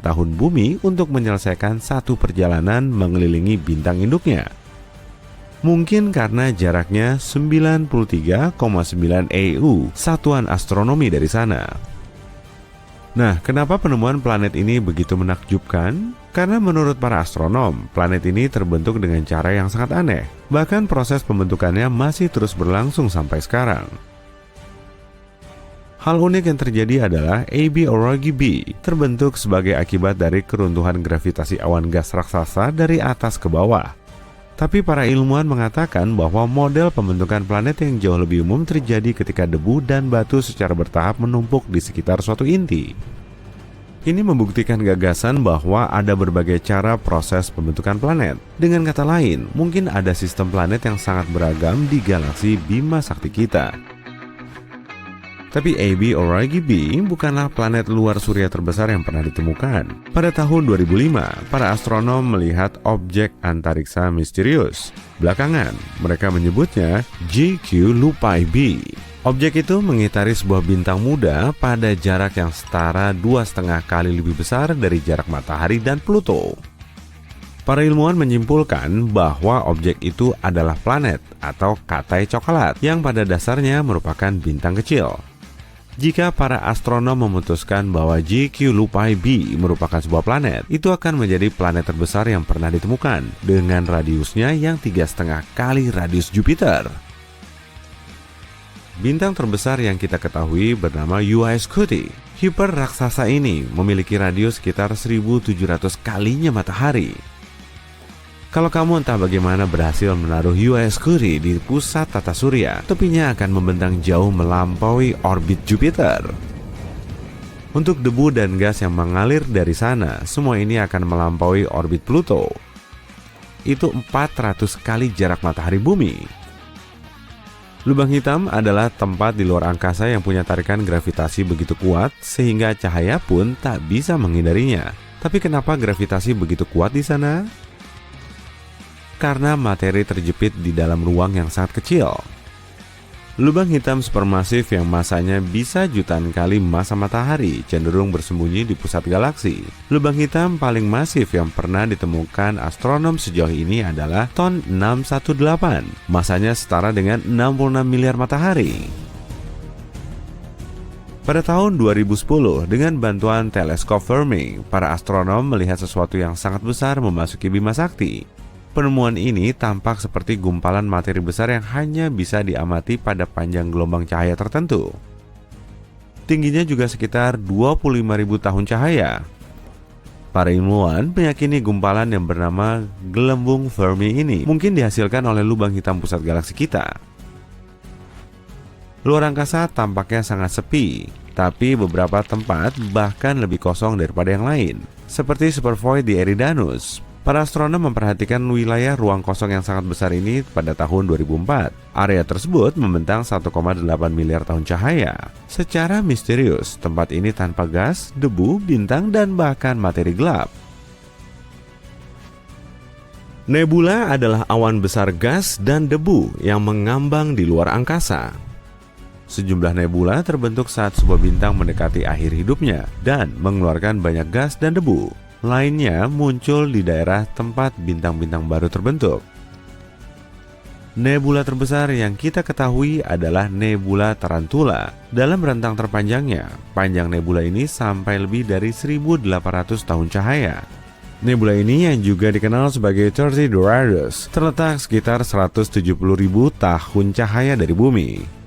tahun bumi untuk menyelesaikan satu perjalanan mengelilingi bintang induknya. Mungkin karena jaraknya 93,9 EU, satuan astronomi dari sana. Nah, kenapa penemuan planet ini begitu menakjubkan? Karena menurut para astronom, planet ini terbentuk dengan cara yang sangat aneh. Bahkan proses pembentukannya masih terus berlangsung sampai sekarang. Hal unik yang terjadi adalah AB Aurigae B terbentuk sebagai akibat dari keruntuhan gravitasi awan gas raksasa dari atas ke bawah. Tapi para ilmuwan mengatakan bahwa model pembentukan planet yang jauh lebih umum terjadi ketika debu dan batu secara bertahap menumpuk di sekitar suatu inti. Ini membuktikan gagasan bahwa ada berbagai cara proses pembentukan planet. Dengan kata lain, mungkin ada sistem planet yang sangat beragam di galaksi Bima Sakti kita. Tapi AB Aurigae B bukanlah planet luar surya terbesar yang pernah ditemukan. Pada tahun 2005, para astronom melihat objek antariksa misterius. Belakangan, mereka menyebutnya JQ Lupai b. Objek itu mengitari sebuah bintang muda pada jarak yang setara 2,5 kali lebih besar dari jarak matahari dan Pluto. Para ilmuwan menyimpulkan bahwa objek itu adalah planet atau katai coklat yang pada dasarnya merupakan bintang kecil. Jika para astronom memutuskan bahwa JQ Lupai b merupakan sebuah planet, itu akan menjadi planet terbesar yang pernah ditemukan dengan radiusnya yang 3,5 kali radius Jupiter. Bintang terbesar yang kita ketahui bernama Uae-Scuti. Hiper raksasa ini memiliki radius sekitar 1.700 kalinya matahari. Kalau kamu entah bagaimana berhasil menaruh Uae-Scuti di pusat tata surya, tepinya akan membentang jauh melampaui orbit Jupiter. Untuk debu dan gas yang mengalir dari sana, semua ini akan melampaui orbit Pluto. Itu 400 kali jarak matahari bumi. Lubang hitam adalah tempat di luar angkasa yang punya tarikan gravitasi begitu kuat sehingga cahaya pun tak bisa menghindarinya. Tapi kenapa gravitasi begitu kuat di sana? Karena materi terjepit di dalam ruang yang sangat kecil. Lubang hitam supermasif yang masanya bisa jutaan kali massa matahari cenderung bersembunyi di pusat galaksi. Lubang hitam paling masif yang pernah ditemukan astronom sejauh ini adalah TON 618. Masanya setara dengan 66 miliar matahari. Pada tahun 2010, dengan bantuan teleskop Fermi, para astronom melihat sesuatu yang sangat besar memasuki Bima Sakti. Penemuan ini tampak seperti gumpalan materi besar yang hanya bisa diamati pada panjang gelombang cahaya tertentu. Tingginya juga sekitar 25.000 tahun cahaya. Para ilmuwan meyakini gumpalan yang bernama gelembung Fermi ini mungkin dihasilkan oleh lubang hitam pusat galaksi kita. Luar angkasa tampaknya sangat sepi, tapi beberapa tempat bahkan lebih kosong daripada yang lain, seperti Supervoid di Eridanus. Para astronom memperhatikan wilayah ruang kosong yang sangat besar ini pada tahun 2004. Area tersebut membentang 1,8 miliar tahun cahaya. Secara misterius, tempat ini tanpa gas, debu, bintang, dan bahkan materi gelap. Nebula adalah awan besar gas dan debu yang mengambang di luar angkasa. Sejumlah nebula terbentuk saat sebuah bintang mendekati akhir hidupnya dan mengeluarkan banyak gas dan debu. Lainnya muncul di daerah tempat bintang-bintang baru terbentuk. Nebula terbesar yang kita ketahui adalah nebula Tarantula. Dalam rentang terpanjangnya, panjang nebula ini sampai lebih dari 1.800 tahun cahaya. Nebula ini yang juga dikenal sebagai 30 Doradus terletak sekitar 170.000 tahun cahaya dari bumi.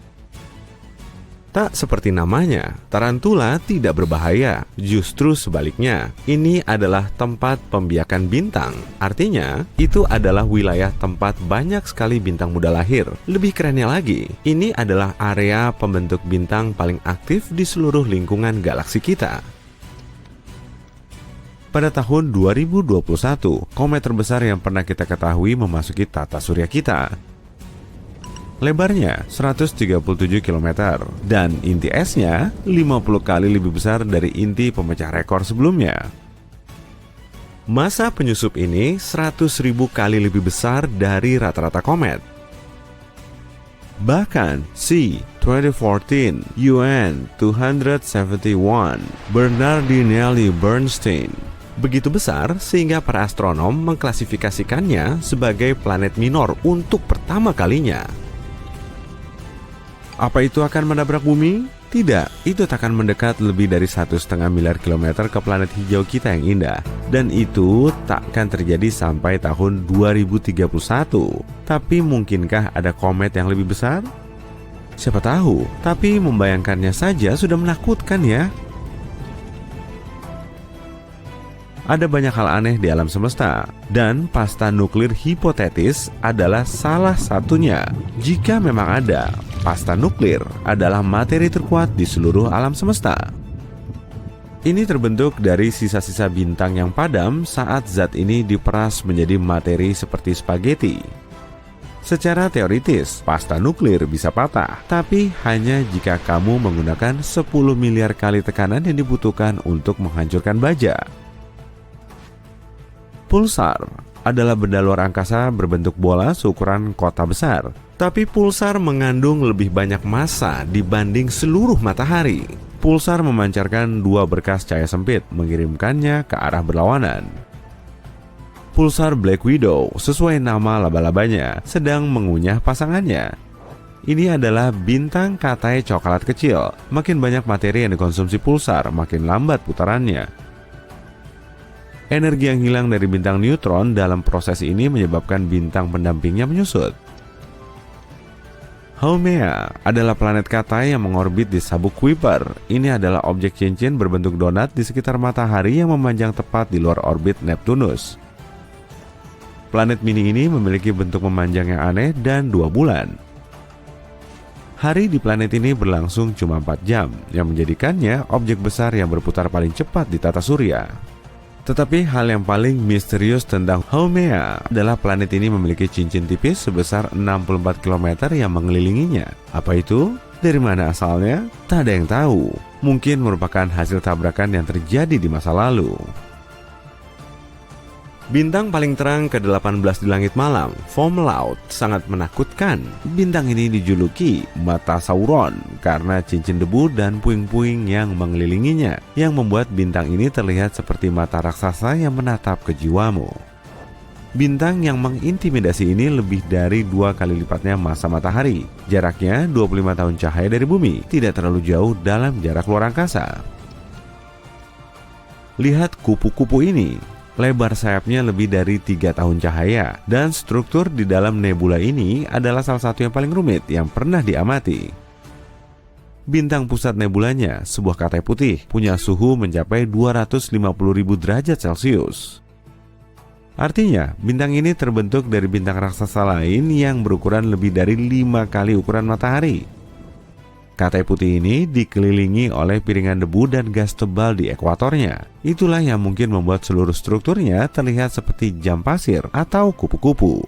Tak seperti namanya, tarantula tidak berbahaya. Justru sebaliknya, ini adalah tempat pembiakan bintang. Artinya, itu adalah wilayah tempat banyak sekali bintang muda lahir. Lebih kerennya lagi, ini adalah area pembentuk bintang paling aktif di seluruh lingkungan galaksi kita. Pada tahun 2021, komet terbesar yang pernah kita ketahui memasuki tata surya kita. Lebarnya 137 km dan inti esnya 50 kali lebih besar dari inti pemecah rekor sebelumnya. Massa penyusup ini 100.000 kali lebih besar dari rata-rata komet. Bahkan C 2014 UN 271 Bernardinelli Bernstein begitu besar sehingga para astronom mengklasifikasikannya sebagai planet minor untuk pertama kalinya. Apa itu akan menabrak bumi? Tidak, itu tak akan mendekat lebih dari 1,5 miliar kilometer ke planet hijau kita yang indah. Dan itu tak akan terjadi sampai tahun 2031. Tapi mungkinkah ada komet yang lebih besar? Siapa tahu, tapi membayangkannya saja sudah menakutkan ya. Ada banyak hal aneh di alam semesta, dan pasta nuklir hipotetis adalah salah satunya. Jika memang ada, pasta nuklir adalah materi terkuat di seluruh alam semesta. Ini terbentuk dari sisa-sisa bintang yang padam saat zat ini diperas menjadi materi seperti spaghetti. Secara teoritis, pasta nuklir bisa patah, tapi hanya jika kamu menggunakan 10 miliar kali tekanan yang dibutuhkan untuk menghancurkan baja. Pulsar adalah benda luar angkasa berbentuk bola seukuran kota besar. Tapi pulsar mengandung lebih banyak massa dibanding seluruh matahari. Pulsar memancarkan dua berkas cahaya sempit, mengirimkannya ke arah berlawanan. Pulsar Black Widow, sesuai nama laba-labanya, sedang mengunyah pasangannya. Ini adalah bintang katai coklat kecil. Makin banyak materi yang dikonsumsi pulsar, makin lambat putarannya. Energi yang hilang dari bintang neutron dalam proses ini menyebabkan bintang pendampingnya menyusut. Haumea adalah planet katai yang mengorbit di sabuk Kuiper. Ini adalah objek cincin berbentuk donat di sekitar matahari yang memanjang tepat di luar orbit Neptunus. Planet mini ini memiliki bentuk memanjang yang aneh dan 2 bulan. Hari di planet ini berlangsung cuma 4 jam, yang menjadikannya objek besar yang berputar paling cepat di tata surya. Tetapi hal yang paling misterius tentang Haumea adalah planet ini memiliki cincin tipis sebesar 64 km yang mengelilinginya. Apa itu? Dari mana asalnya? Tak ada yang tahu. Mungkin merupakan hasil tabrakan yang terjadi di masa lalu. Bintang paling terang ke-18 di langit malam, Fomalhaut, sangat menakutkan. Bintang ini dijuluki Mata Sauron karena cincin debu dan puing-puing yang mengelilinginya, yang membuat bintang ini terlihat seperti mata raksasa yang menatap ke jiwamu. Bintang yang mengintimidasi ini lebih dari 2 kali lipatnya massa matahari. Jaraknya 25 tahun cahaya dari bumi, tidak terlalu jauh dalam jarak luar angkasa. Lihat kupu-kupu ini. Lebar sayapnya lebih dari 3 tahun cahaya, dan struktur di dalam nebula ini adalah salah satu yang paling rumit yang pernah diamati. Bintang pusat nebulanya, sebuah katai putih, punya suhu mencapai 250.000 derajat Celcius. Artinya, bintang ini terbentuk dari bintang raksasa lain yang berukuran lebih dari 5 kali ukuran matahari. Katai putih ini dikelilingi oleh piringan debu dan gas tebal di ekuatornya. Itulah yang mungkin membuat seluruh strukturnya terlihat seperti jam pasir atau kupu-kupu.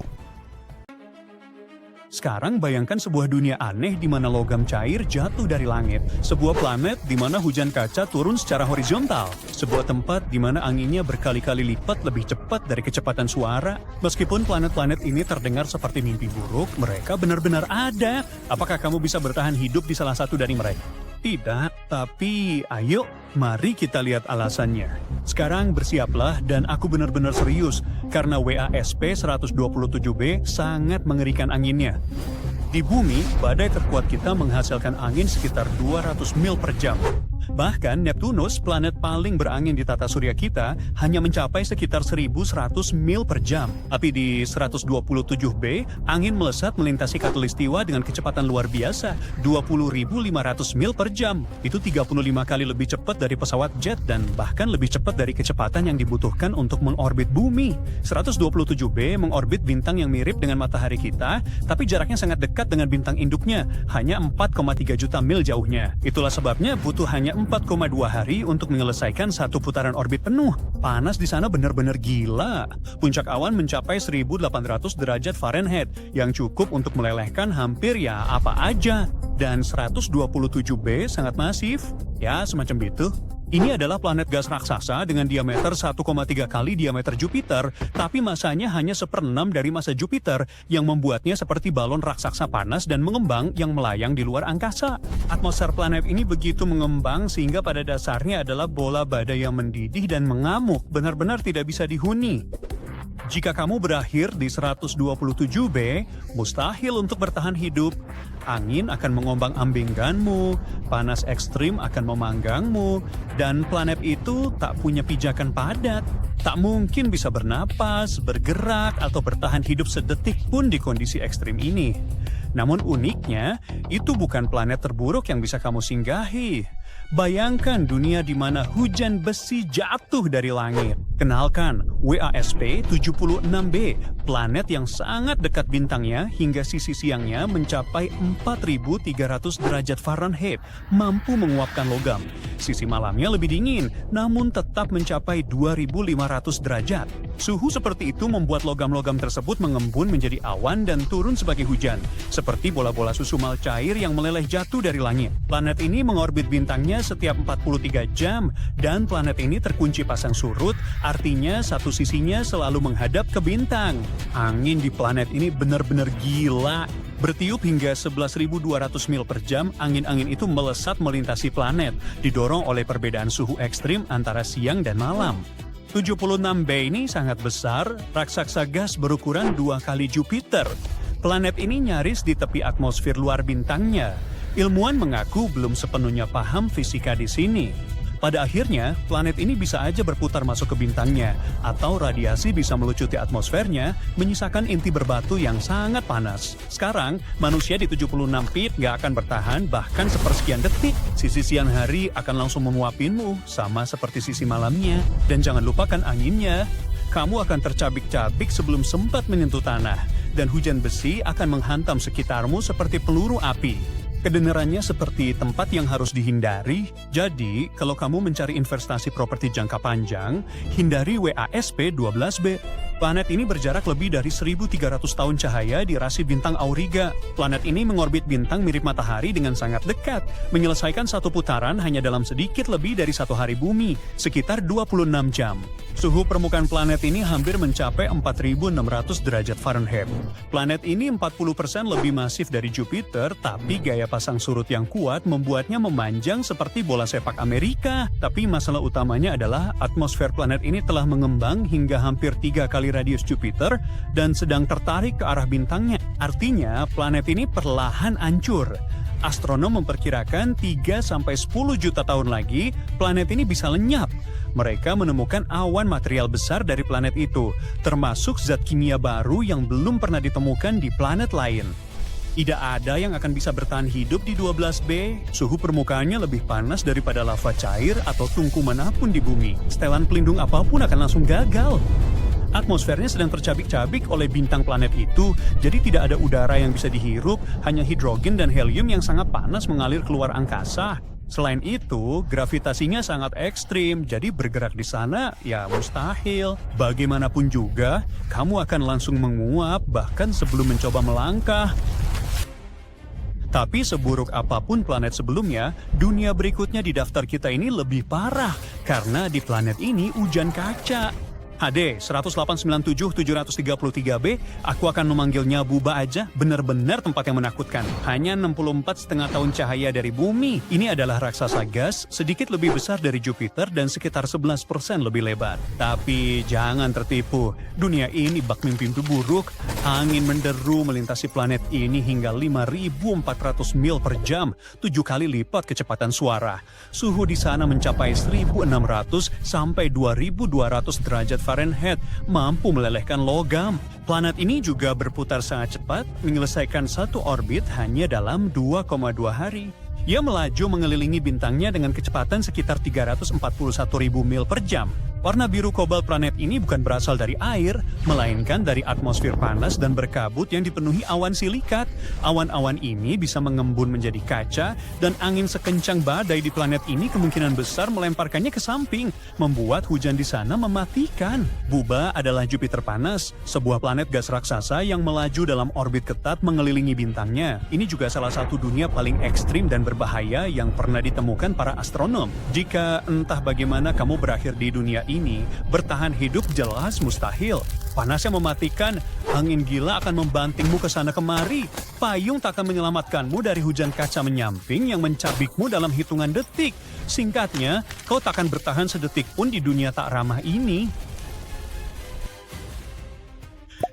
Sekarang bayangkan sebuah dunia aneh di mana logam cair jatuh dari langit. Sebuah planet di mana hujan kaca turun secara horizontal. Sebuah tempat di mana anginnya berkali-kali lipat lebih cepat dari kecepatan suara. Meskipun planet-planet ini terdengar seperti mimpi buruk, mereka benar-benar ada. Apakah kamu bisa bertahan hidup di salah satu dari mereka? Tidak, tapi ayo, mari kita lihat alasannya. Sekarang bersiaplah dan aku benar-benar serius karena WASP-127b sangat mengerikan anginnya. Di bumi, badai terkuat kita menghasilkan angin sekitar 200 mil per jam. Bahkan Neptunus, planet paling berangin di tata surya kita, hanya mencapai sekitar 1.100 mil per jam. Tapi di 127b, angin melesat melintasi khatulistiwa dengan kecepatan luar biasa, 20.500 mil per jam. Itu 35 kali lebih cepat dari pesawat jet dan bahkan lebih cepat dari kecepatan yang dibutuhkan untuk mengorbit bumi. 127b mengorbit bintang yang mirip dengan matahari kita, tapi jaraknya sangat dekat dengan bintang induknya, hanya 4,3 juta mil jauhnya. Itulah sebabnya butuh hanya 4,2 hari untuk menyelesaikan satu putaran orbit penuh. Panas di sana benar-benar gila. Puncak awan mencapai 1.800 derajat Fahrenheit, yang cukup untuk melelehkan hampir ya apa aja. Dan 127b sangat masif, ya semacam itu. Ini adalah planet gas raksasa dengan diameter 1,3 kali diameter Jupiter, tapi masanya hanya 1/6 dari massa Jupiter yang membuatnya seperti balon raksasa panas dan mengembang yang melayang di luar angkasa. Atmosfer planet ini begitu mengembang sehingga pada dasarnya adalah bola badai yang mendidih dan mengamuk, benar-benar tidak bisa dihuni. Jika kamu berakhir di 127b, mustahil untuk bertahan hidup. Angin akan mengombang-ambingkanmu, panas ekstrim akan memanggangmu, dan planet itu tak punya pijakan padat. Tak mungkin bisa bernapas, bergerak, atau bertahan hidup sedetik pun di kondisi ekstrim ini. Namun uniknya, itu bukan planet terburuk yang bisa kamu singgahi. Bayangkan dunia di mana hujan besi jatuh dari langit. Kenalkan, WASP-76b, planet yang sangat dekat bintangnya hingga sisi siangnya mencapai 4.300 derajat Fahrenheit, mampu menguapkan logam. Sisi malamnya lebih dingin, namun tetap mencapai 2.500 derajat. Suhu seperti itu membuat logam-logam tersebut mengembun menjadi awan dan turun sebagai hujan, seperti bola-bola susu mal cair yang meleleh jatuh dari langit. Planet ini mengorbit bintang bintangnya setiap 43 jam, dan planet ini terkunci pasang surut, artinya satu sisinya selalu menghadap ke bintang. Angin di planet ini benar-benar gila. Bertiup hingga 11.200 mil per jam, angin-angin itu melesat melintasi planet, didorong oleh perbedaan suhu ekstrim antara siang dan malam. 76b ini sangat besar, raksasa gas berukuran 2 kali Jupiter. Planet ini nyaris di tepi atmosfer luar bintangnya. Ilmuwan mengaku belum sepenuhnya paham fisika di sini. Pada akhirnya, planet ini bisa aja berputar masuk ke bintangnya, atau radiasi bisa melucuti atmosfernya, menyisakan inti berbatu yang sangat panas. Sekarang, manusia di 76 feet nggak akan bertahan bahkan sepersekian detik. Sisi siang hari akan langsung menguapinmu, sama seperti sisi malamnya. Dan jangan lupakan anginnya. Kamu akan tercabik-cabik sebelum sempat menyentuh tanah, dan hujan besi akan menghantam sekitarmu seperti peluru api. Kedengarannya seperti tempat yang harus dihindari. Jadi, kalau kamu mencari investasi properti jangka panjang, hindari WASP 12b. Planet ini berjarak lebih dari 1.300 tahun cahaya di rasi bintang Auriga. Planet ini mengorbit bintang mirip matahari dengan sangat dekat, menyelesaikan satu putaran hanya dalam sedikit lebih dari 1 hari bumi, sekitar 26 jam. Suhu permukaan planet ini hampir mencapai 4.600 derajat Fahrenheit. Planet ini 40% lebih masif dari Jupiter, tapi gaya pasang surut yang kuat membuatnya memanjang seperti bola sepak Amerika. Tapi masalah utamanya adalah atmosfer planet ini telah mengembang hingga hampir 3 kali radius Jupiter dan sedang tertarik ke arah bintangnya. Artinya, planet ini perlahan hancur. Astronom memperkirakan 3-10 juta tahun lagi, planet ini bisa lenyap. Mereka menemukan awan material besar dari planet itu, termasuk zat kimia baru yang belum pernah ditemukan di planet lain. Tidak ada yang akan bisa bertahan hidup di 12b. Suhu permukaannya lebih panas daripada lava cair atau tungku manapun di bumi. Setelan pelindung apapun akan langsung gagal. Atmosfernya sedang tercabik-cabik oleh bintang planet itu, jadi tidak ada udara yang bisa dihirup, hanya hidrogen dan helium yang sangat panas mengalir keluar angkasa. Selain itu, gravitasinya sangat ekstrim, jadi bergerak di sana ya mustahil. Bagaimanapun juga, kamu akan langsung menguap bahkan sebelum mencoba melangkah. Tapi seburuk apapun planet sebelumnya, dunia berikutnya di daftar kita ini lebih parah karena di planet ini hujan kaca. HD 1897733b, aku akan memanggilnya Buba aja, benar-benar tempat yang menakutkan. Hanya 64,5 tahun cahaya dari bumi. Ini adalah raksasa gas, sedikit lebih besar dari Jupiter dan sekitar 11% lebih lebar. Tapi jangan tertipu, dunia ini bak mimpi buruk. Angin menderu melintasi planet ini hingga 5.400 mil per jam, 7 kali lipat kecepatan suara. Suhu di sana mencapai 1.600 sampai 2.200 derajat Fahrenheit, mampu melelehkan logam. Planet ini juga berputar sangat cepat, menyelesaikan satu orbit hanya dalam 2,2 hari. Ia melaju mengelilingi bintangnya dengan kecepatan sekitar 341.000 mil per jam. Warna biru kobalt planet ini bukan berasal dari air, melainkan dari atmosfer panas dan berkabut yang dipenuhi awan silikat. Awan-awan ini bisa mengembun menjadi kaca, dan angin sekencang badai di planet ini kemungkinan besar melemparkannya ke samping, membuat hujan di sana mematikan. Buba adalah Jupiter panas, sebuah planet gas raksasa yang melaju dalam orbit ketat mengelilingi bintangnya. Ini juga salah satu dunia paling ekstrim dan berbahaya yang pernah ditemukan para astronom. Jika entah bagaimana kamu berakhir di dunia ini, bertahan hidup jelas mustahil. Panasnya mematikan, angin gila akan membantingmu ke sana kemari. Payung tak akan menyelamatkanmu dari hujan kaca menyamping yang mencabikmu dalam hitungan detik. Singkatnya, kau tak akan bertahan sedetik pun di dunia tak ramah ini.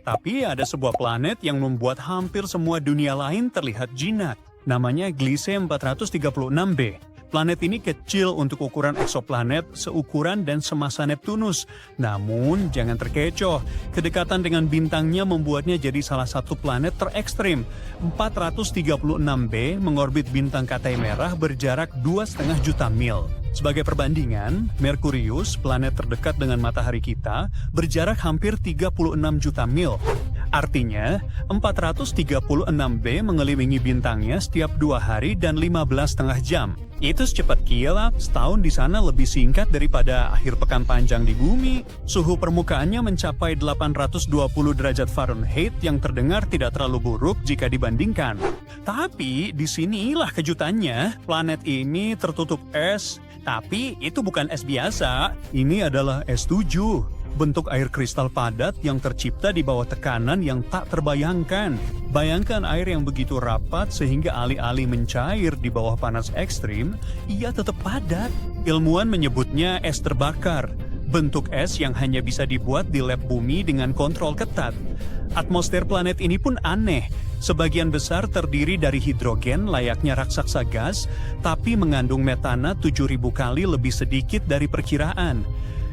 Tapi ada sebuah planet yang membuat hampir semua dunia lain terlihat jinak. Namanya Gliese 436b. Planet ini kecil untuk ukuran eksoplanet, seukuran dan semassa Neptunus. Namun, jangan terkecoh. Kedekatan dengan bintangnya membuatnya jadi salah satu planet terekstrim. 436b mengorbit bintang Katai Merah berjarak 2,5 juta mil. Sebagai perbandingan, Merkurius, planet terdekat dengan matahari kita, berjarak hampir 36 juta mil. Artinya, 436b mengelilingi bintangnya setiap 2 hari dan 15,5 jam. Itu secepat kilat, setahun di sana lebih singkat daripada akhir pekan panjang di bumi. Suhu permukaannya mencapai 820 derajat Fahrenheit yang terdengar tidak terlalu buruk jika dibandingkan. Tapi disinilah kejutannya, planet ini tertutup es. Tapi itu bukan es biasa, ini adalah es 7. Bentuk air kristal padat yang tercipta di bawah tekanan yang tak terbayangkan. Bayangkan air yang begitu rapat sehingga alih-alih mencair di bawah panas ekstrim, ia tetap padat. Ilmuwan menyebutnya es terbakar. Bentuk es yang hanya bisa dibuat di lab bumi dengan kontrol ketat. Atmosfer planet ini pun aneh. Sebagian besar terdiri dari hidrogen layaknya raksasa gas, tapi mengandung metana 7.000 kali lebih sedikit dari perkiraan.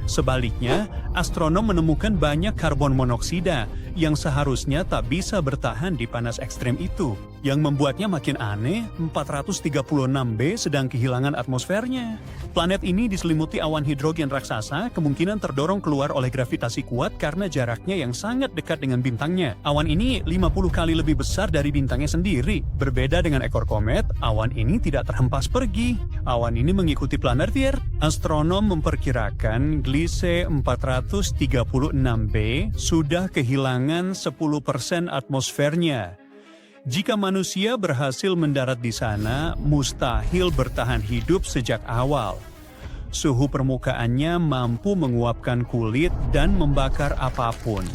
Sebaliknya, astronom menemukan banyak karbon monoksida yang seharusnya tak bisa bertahan di panas ekstrem itu. Yang membuatnya makin aneh, 436b sedang kehilangan atmosfernya. Planet ini diselimuti awan hidrogen raksasa, kemungkinan terdorong keluar oleh gravitasi kuat karena jaraknya yang sangat dekat dengan bintangnya. Awan ini 50 kali lebih besar dari bintangnya sendiri. Berbeda dengan ekor komet, awan ini tidak terhempas pergi. Awan ini mengikuti planeteer. Astronom memperkirakan Gliese 436b sudah kehilangan 10% atmosfernya. Jika manusia berhasil mendarat di sana, mustahil bertahan hidup sejak awal. Suhu permukaannya mampu menguapkan kulit dan membakar apapun.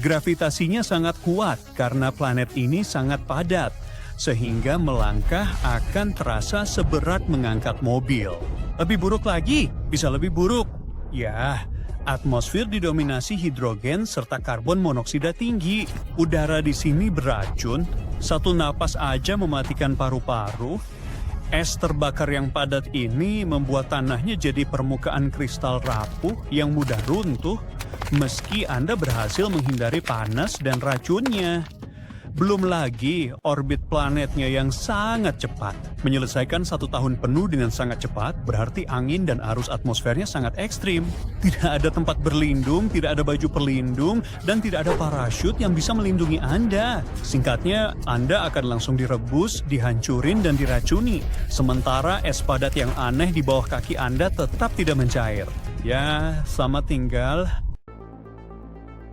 Gravitasinya sangat kuat karena planet ini sangat padat, sehingga melangkah akan terasa seberat mengangkat mobil. Lebih buruk lagi, bisa lebih buruk. Ya, atmosfer didominasi hidrogen serta karbon monoksida tinggi. Udara di sini beracun, satu napas aja mematikan paru-paru. Es terbakar yang padat ini membuat tanahnya jadi permukaan kristal rapuh yang mudah runtuh, meski Anda berhasil menghindari panas dan racunnya. Belum lagi orbit planetnya yang sangat cepat. Menyelesaikan 1 tahun penuh dengan sangat cepat berarti angin dan arus atmosfernya sangat ekstrim. Tidak ada tempat berlindung, tidak ada baju pelindung, dan tidak ada parasut yang bisa melindungi Anda. Singkatnya, Anda akan langsung direbus, dihancurin, dan diracuni. Sementara es padat yang aneh di bawah kaki Anda tetap tidak mencair. Ya, selamat tinggal.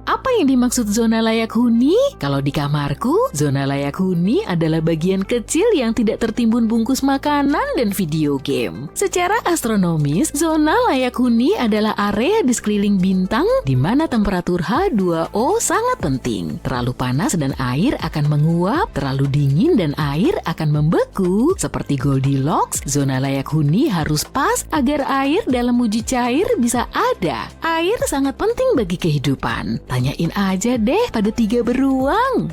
Apa yang dimaksud zona layak huni? Kalau di kamarku, zona layak huni adalah bagian kecil yang tidak tertimbun bungkus makanan dan video game. Secara astronomis, zona layak huni adalah area di sekeliling bintang di mana temperatur H2O sangat penting. Terlalu panas dan air akan menguap, terlalu dingin dan air akan membeku. Seperti Goldilocks, zona layak huni harus pas agar air dalam uji cair bisa ada. Air sangat penting bagi kehidupan. Tanyain aja deh pada 3 beruang.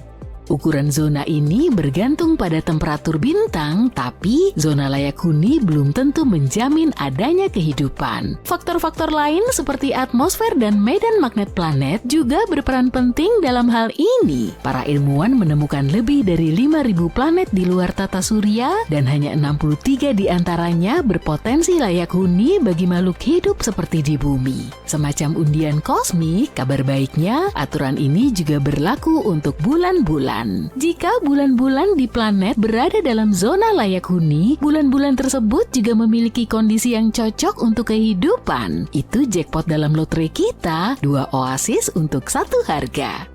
Ukuran zona ini bergantung pada temperatur bintang, tapi zona layak huni belum tentu menjamin adanya kehidupan. Faktor-faktor lain seperti atmosfer dan medan magnet planet juga berperan penting dalam hal ini. Para ilmuwan menemukan lebih dari 5.000 planet di luar tata surya dan hanya 63 di antaranya berpotensi layak huni bagi makhluk hidup seperti di bumi. Semacam undian kosmik, kabar baiknya aturan ini juga berlaku untuk bulan-bulan. Jika bulan-bulan di planet berada dalam zona layak huni, bulan-bulan tersebut juga memiliki kondisi yang cocok untuk kehidupan. Itu jackpot dalam lotre kita, 2 oasis untuk 1 harga.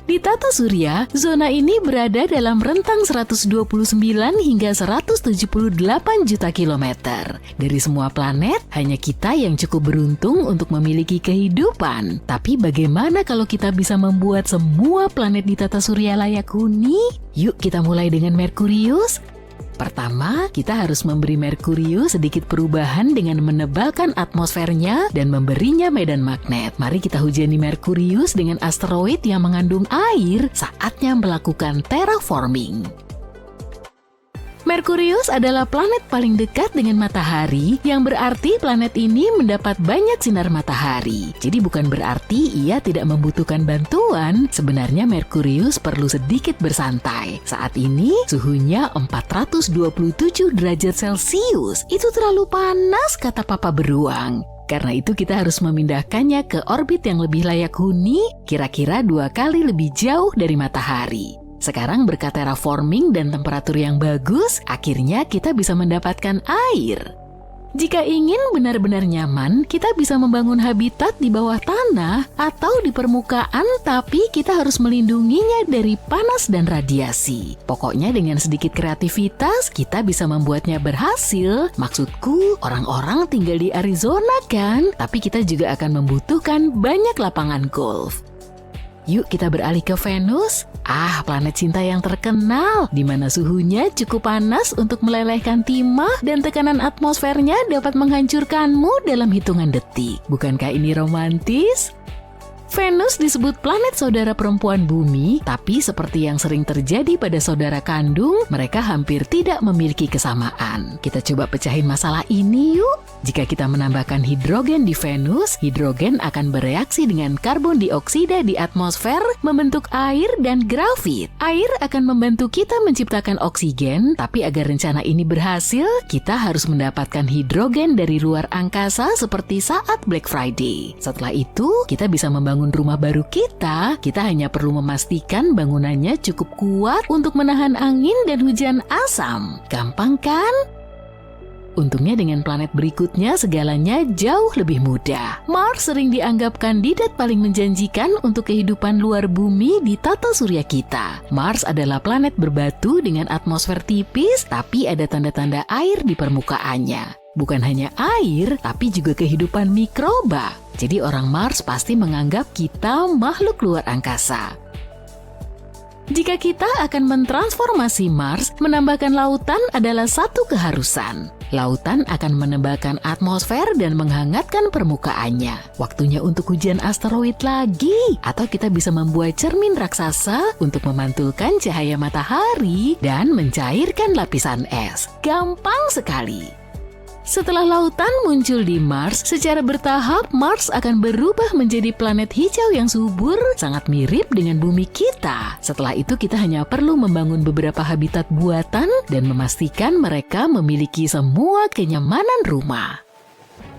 Di tata surya, zona ini berada dalam rentang 129 hingga 178 juta kilometer. Dari semua planet, hanya kita yang cukup beruntung untuk memiliki kehidupan. Tapi bagaimana kalau kita bisa membuat semua planet di tata surya layak huni? Yuk kita mulai dengan Merkurius. Pertama, kita harus memberi Merkurius sedikit perubahan dengan menebalkan atmosfernya dan memberinya medan magnet. Mari kita hujani Merkurius dengan asteroid yang mengandung air, saatnya melakukan terraforming. Merkurius adalah planet paling dekat dengan matahari, yang berarti planet ini mendapat banyak sinar matahari. Jadi bukan berarti ia tidak membutuhkan bantuan. Sebenarnya Merkurius perlu sedikit bersantai. Saat ini suhunya 427 derajat Celcius. Itu terlalu panas, kata Papa Beruang. Karena itu kita harus memindahkannya ke orbit yang lebih layak huni, kira-kira 2 kali lebih jauh dari matahari. Sekarang berkat terraforming dan temperatur yang bagus, akhirnya kita bisa mendapatkan air. Jika ingin benar-benar nyaman, kita bisa membangun habitat di bawah tanah atau di permukaan, tapi kita harus melindunginya dari panas dan radiasi. Pokoknya dengan sedikit kreativitas, kita bisa membuatnya berhasil. Maksudku, orang-orang tinggal di Arizona kan? Tapi kita juga akan membutuhkan banyak lapangan golf. Yuk kita beralih ke Venus. Planet cinta yang terkenal, di mana suhunya cukup panas untuk melelehkan timah dan tekanan atmosfernya dapat menghancurkanmu dalam hitungan detik. Bukankah ini romantis? Venus disebut planet saudara perempuan bumi, tapi seperti yang sering terjadi pada saudara kandung, mereka hampir tidak memiliki kesamaan. Kita coba pecahin masalah ini yuk. Jika kita menambahkan hidrogen di Venus, hidrogen akan bereaksi dengan karbon dioksida di atmosfer, membentuk air dan grafit. Air akan membantu kita menciptakan oksigen, tapi agar rencana ini berhasil, kita harus mendapatkan hidrogen dari luar angkasa seperti saat Black Friday. Setelah itu, kita bisa membangun rumah baru kita hanya perlu memastikan bangunannya cukup kuat untuk menahan angin dan hujan asam. Gampang kan? Untungnya dengan planet berikutnya segalanya jauh lebih mudah. Mars sering dianggap kandidat paling menjanjikan untuk kehidupan luar bumi di tata surya kita. Mars adalah planet berbatu dengan atmosfer tipis, tapi ada tanda-tanda air di permukaannya. Bukan hanya air, tapi juga kehidupan mikroba. Jadi orang Mars pasti menganggap kita makhluk luar angkasa. Jika kita akan mentransformasi Mars, menambahkan lautan adalah satu keharusan. Lautan akan menembakkan atmosfer dan menghangatkan permukaannya. Waktunya untuk hujan asteroid lagi. Atau kita bisa membuat cermin raksasa untuk memantulkan cahaya matahari dan mencairkan lapisan es. Gampang sekali. Setelah lautan muncul di Mars, secara bertahap Mars akan berubah menjadi planet hijau yang subur, sangat mirip dengan bumi kita. Setelah itu kita hanya perlu membangun beberapa habitat buatan dan memastikan mereka memiliki semua kenyamanan rumah.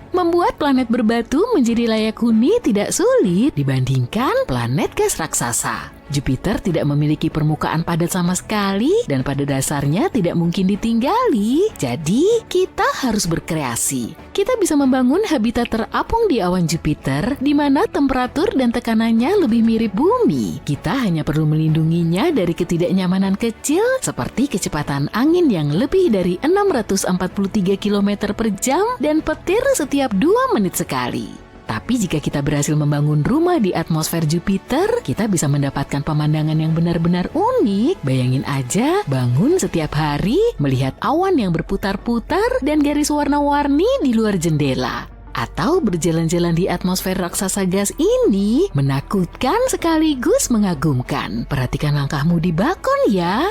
Membuat planet berbatu menjadi layak huni tidak sulit dibandingkan planet gas raksasa. Jupiter tidak memiliki permukaan padat sama sekali dan pada dasarnya tidak mungkin ditinggali. Jadi, kita harus berkreasi. Kita bisa membangun habitat terapung di awan Jupiter di mana temperatur dan tekanannya lebih mirip bumi. Kita hanya perlu melindunginya dari ketidaknyamanan kecil seperti kecepatan angin yang lebih dari 643 km per jam dan petir setiap 2 menit sekali. Tapi jika kita berhasil membangun rumah di atmosfer Jupiter, kita bisa mendapatkan pemandangan yang benar-benar unik. Bayangin aja, bangun setiap hari, melihat awan yang berputar-putar dan garis warna-warni di luar jendela. Atau berjalan-jalan di atmosfer raksasa gas ini, menakutkan sekaligus mengagumkan. Perhatikan langkahmu di balkon ya.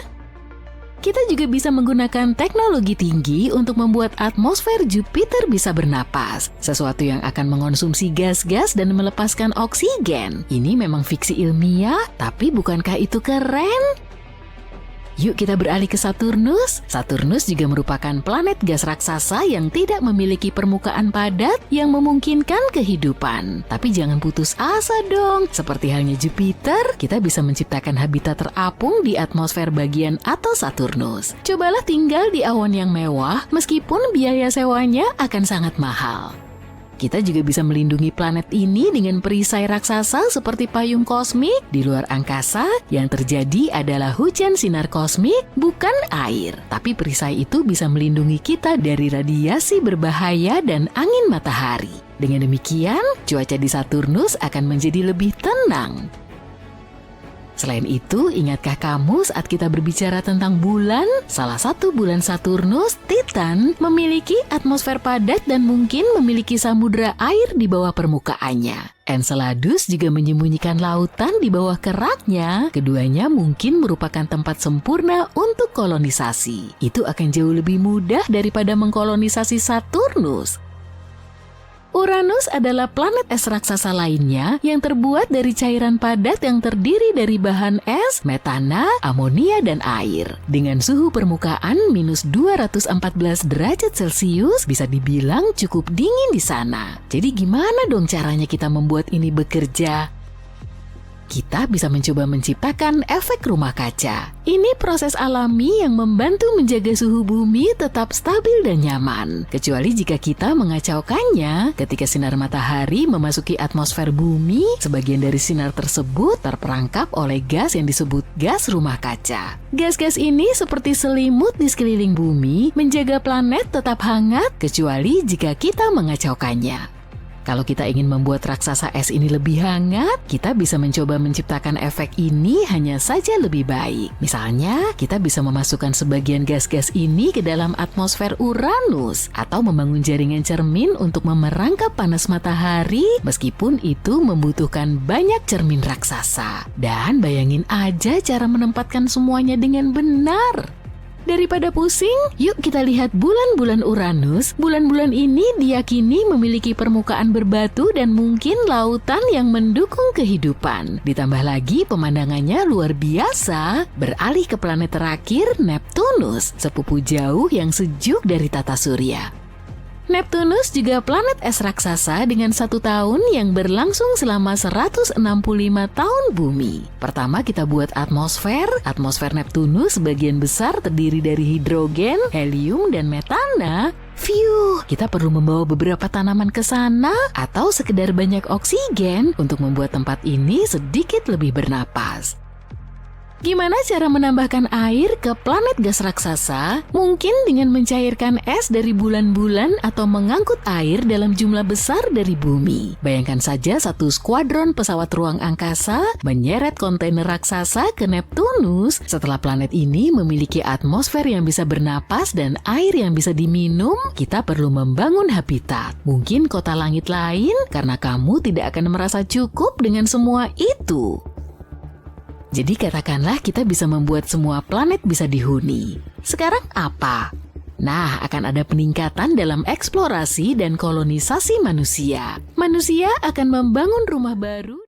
Kita juga bisa menggunakan teknologi tinggi untuk membuat atmosfer Jupiter bisa bernapas, sesuatu yang akan mengonsumsi gas-gas dan melepaskan oksigen. Ini memang fiksi ilmiah, tapi bukankah itu keren? Yuk kita beralih ke Saturnus. Saturnus juga merupakan planet gas raksasa yang tidak memiliki permukaan padat yang memungkinkan kehidupan. Tapi jangan putus asa dong. Seperti halnya Jupiter, kita bisa menciptakan habitat terapung di atmosfer bagian atas Saturnus. Cobalah tinggal di awan yang mewah, meskipun biaya sewanya akan sangat mahal. Kita juga bisa melindungi planet ini dengan perisai raksasa seperti payung kosmik. Di luar angkasa, yang terjadi adalah hujan sinar kosmik, bukan air. Tapi perisai itu bisa melindungi kita dari radiasi berbahaya dan angin matahari. Dengan demikian, cuaca di Saturnus akan menjadi lebih tenang. Selain itu, ingatkah kamu saat kita berbicara tentang bulan? Salah satu bulan Saturnus, Titan, memiliki atmosfer padat dan mungkin memiliki samudra air di bawah permukaannya. Enceladus juga menyembunyikan lautan di bawah keraknya. Keduanya mungkin merupakan tempat sempurna untuk kolonisasi. Itu akan jauh lebih mudah daripada mengkolonisasi Saturnus. Uranus adalah planet es raksasa lainnya yang terbuat dari cairan padat yang terdiri dari bahan es, metana, amonia, dan air. Dengan suhu permukaan minus 214 derajat Celcius, bisa dibilang cukup dingin di sana. Jadi gimana dong caranya kita membuat ini bekerja? Kita bisa mencoba menciptakan efek rumah kaca. Ini proses alami yang membantu menjaga suhu bumi tetap stabil dan nyaman. Kecuali jika kita mengacaukannya, ketika sinar matahari memasuki atmosfer bumi, sebagian dari sinar tersebut terperangkap oleh gas yang disebut gas rumah kaca. Gas-gas ini seperti selimut di sekeliling bumi, menjaga planet tetap hangat, kecuali jika kita mengacaukannya. Kalau kita ingin membuat raksasa es ini lebih hangat, kita bisa mencoba menciptakan efek ini hanya saja lebih baik. Misalnya, kita bisa memasukkan sebagian gas-gas ini ke dalam atmosfer Uranus, atau membangun jaringan cermin untuk memerangkap panas matahari, meskipun itu membutuhkan banyak cermin raksasa. Dan bayangin aja cara menempatkan semuanya dengan benar. Daripada pusing, yuk kita lihat bulan-bulan Uranus. Bulan-bulan ini diyakini memiliki permukaan berbatu dan mungkin lautan yang mendukung kehidupan. Ditambah lagi pemandangannya luar biasa. Beralih ke planet terakhir, Neptunus, sepupu jauh yang sejuk dari tata surya. Neptunus juga planet es raksasa dengan 1 tahun yang berlangsung selama 165 tahun bumi. Pertama kita buat atmosfer. Atmosfer Neptunus sebagian besar terdiri dari hidrogen, helium, dan metana. Kita perlu membawa beberapa tanaman ke sana atau sekedar banyak oksigen untuk membuat tempat ini sedikit lebih bernapas. Gimana cara menambahkan air ke planet gas raksasa? Mungkin dengan mencairkan es dari bulan-bulan atau mengangkut air dalam jumlah besar dari bumi. Bayangkan saja satu skuadron pesawat ruang angkasa menyeret kontainer raksasa ke Neptunus. Setelah planet ini memiliki atmosfer yang bisa bernapas dan air yang bisa diminum, kita perlu membangun habitat. Mungkin kota langit lain, karena kamu tidak akan merasa cukup dengan semua itu. Jadi katakanlah kita bisa membuat semua planet bisa dihuni. Sekarang apa? Nah, akan ada peningkatan dalam eksplorasi dan kolonisasi manusia. Manusia akan membangun rumah baru.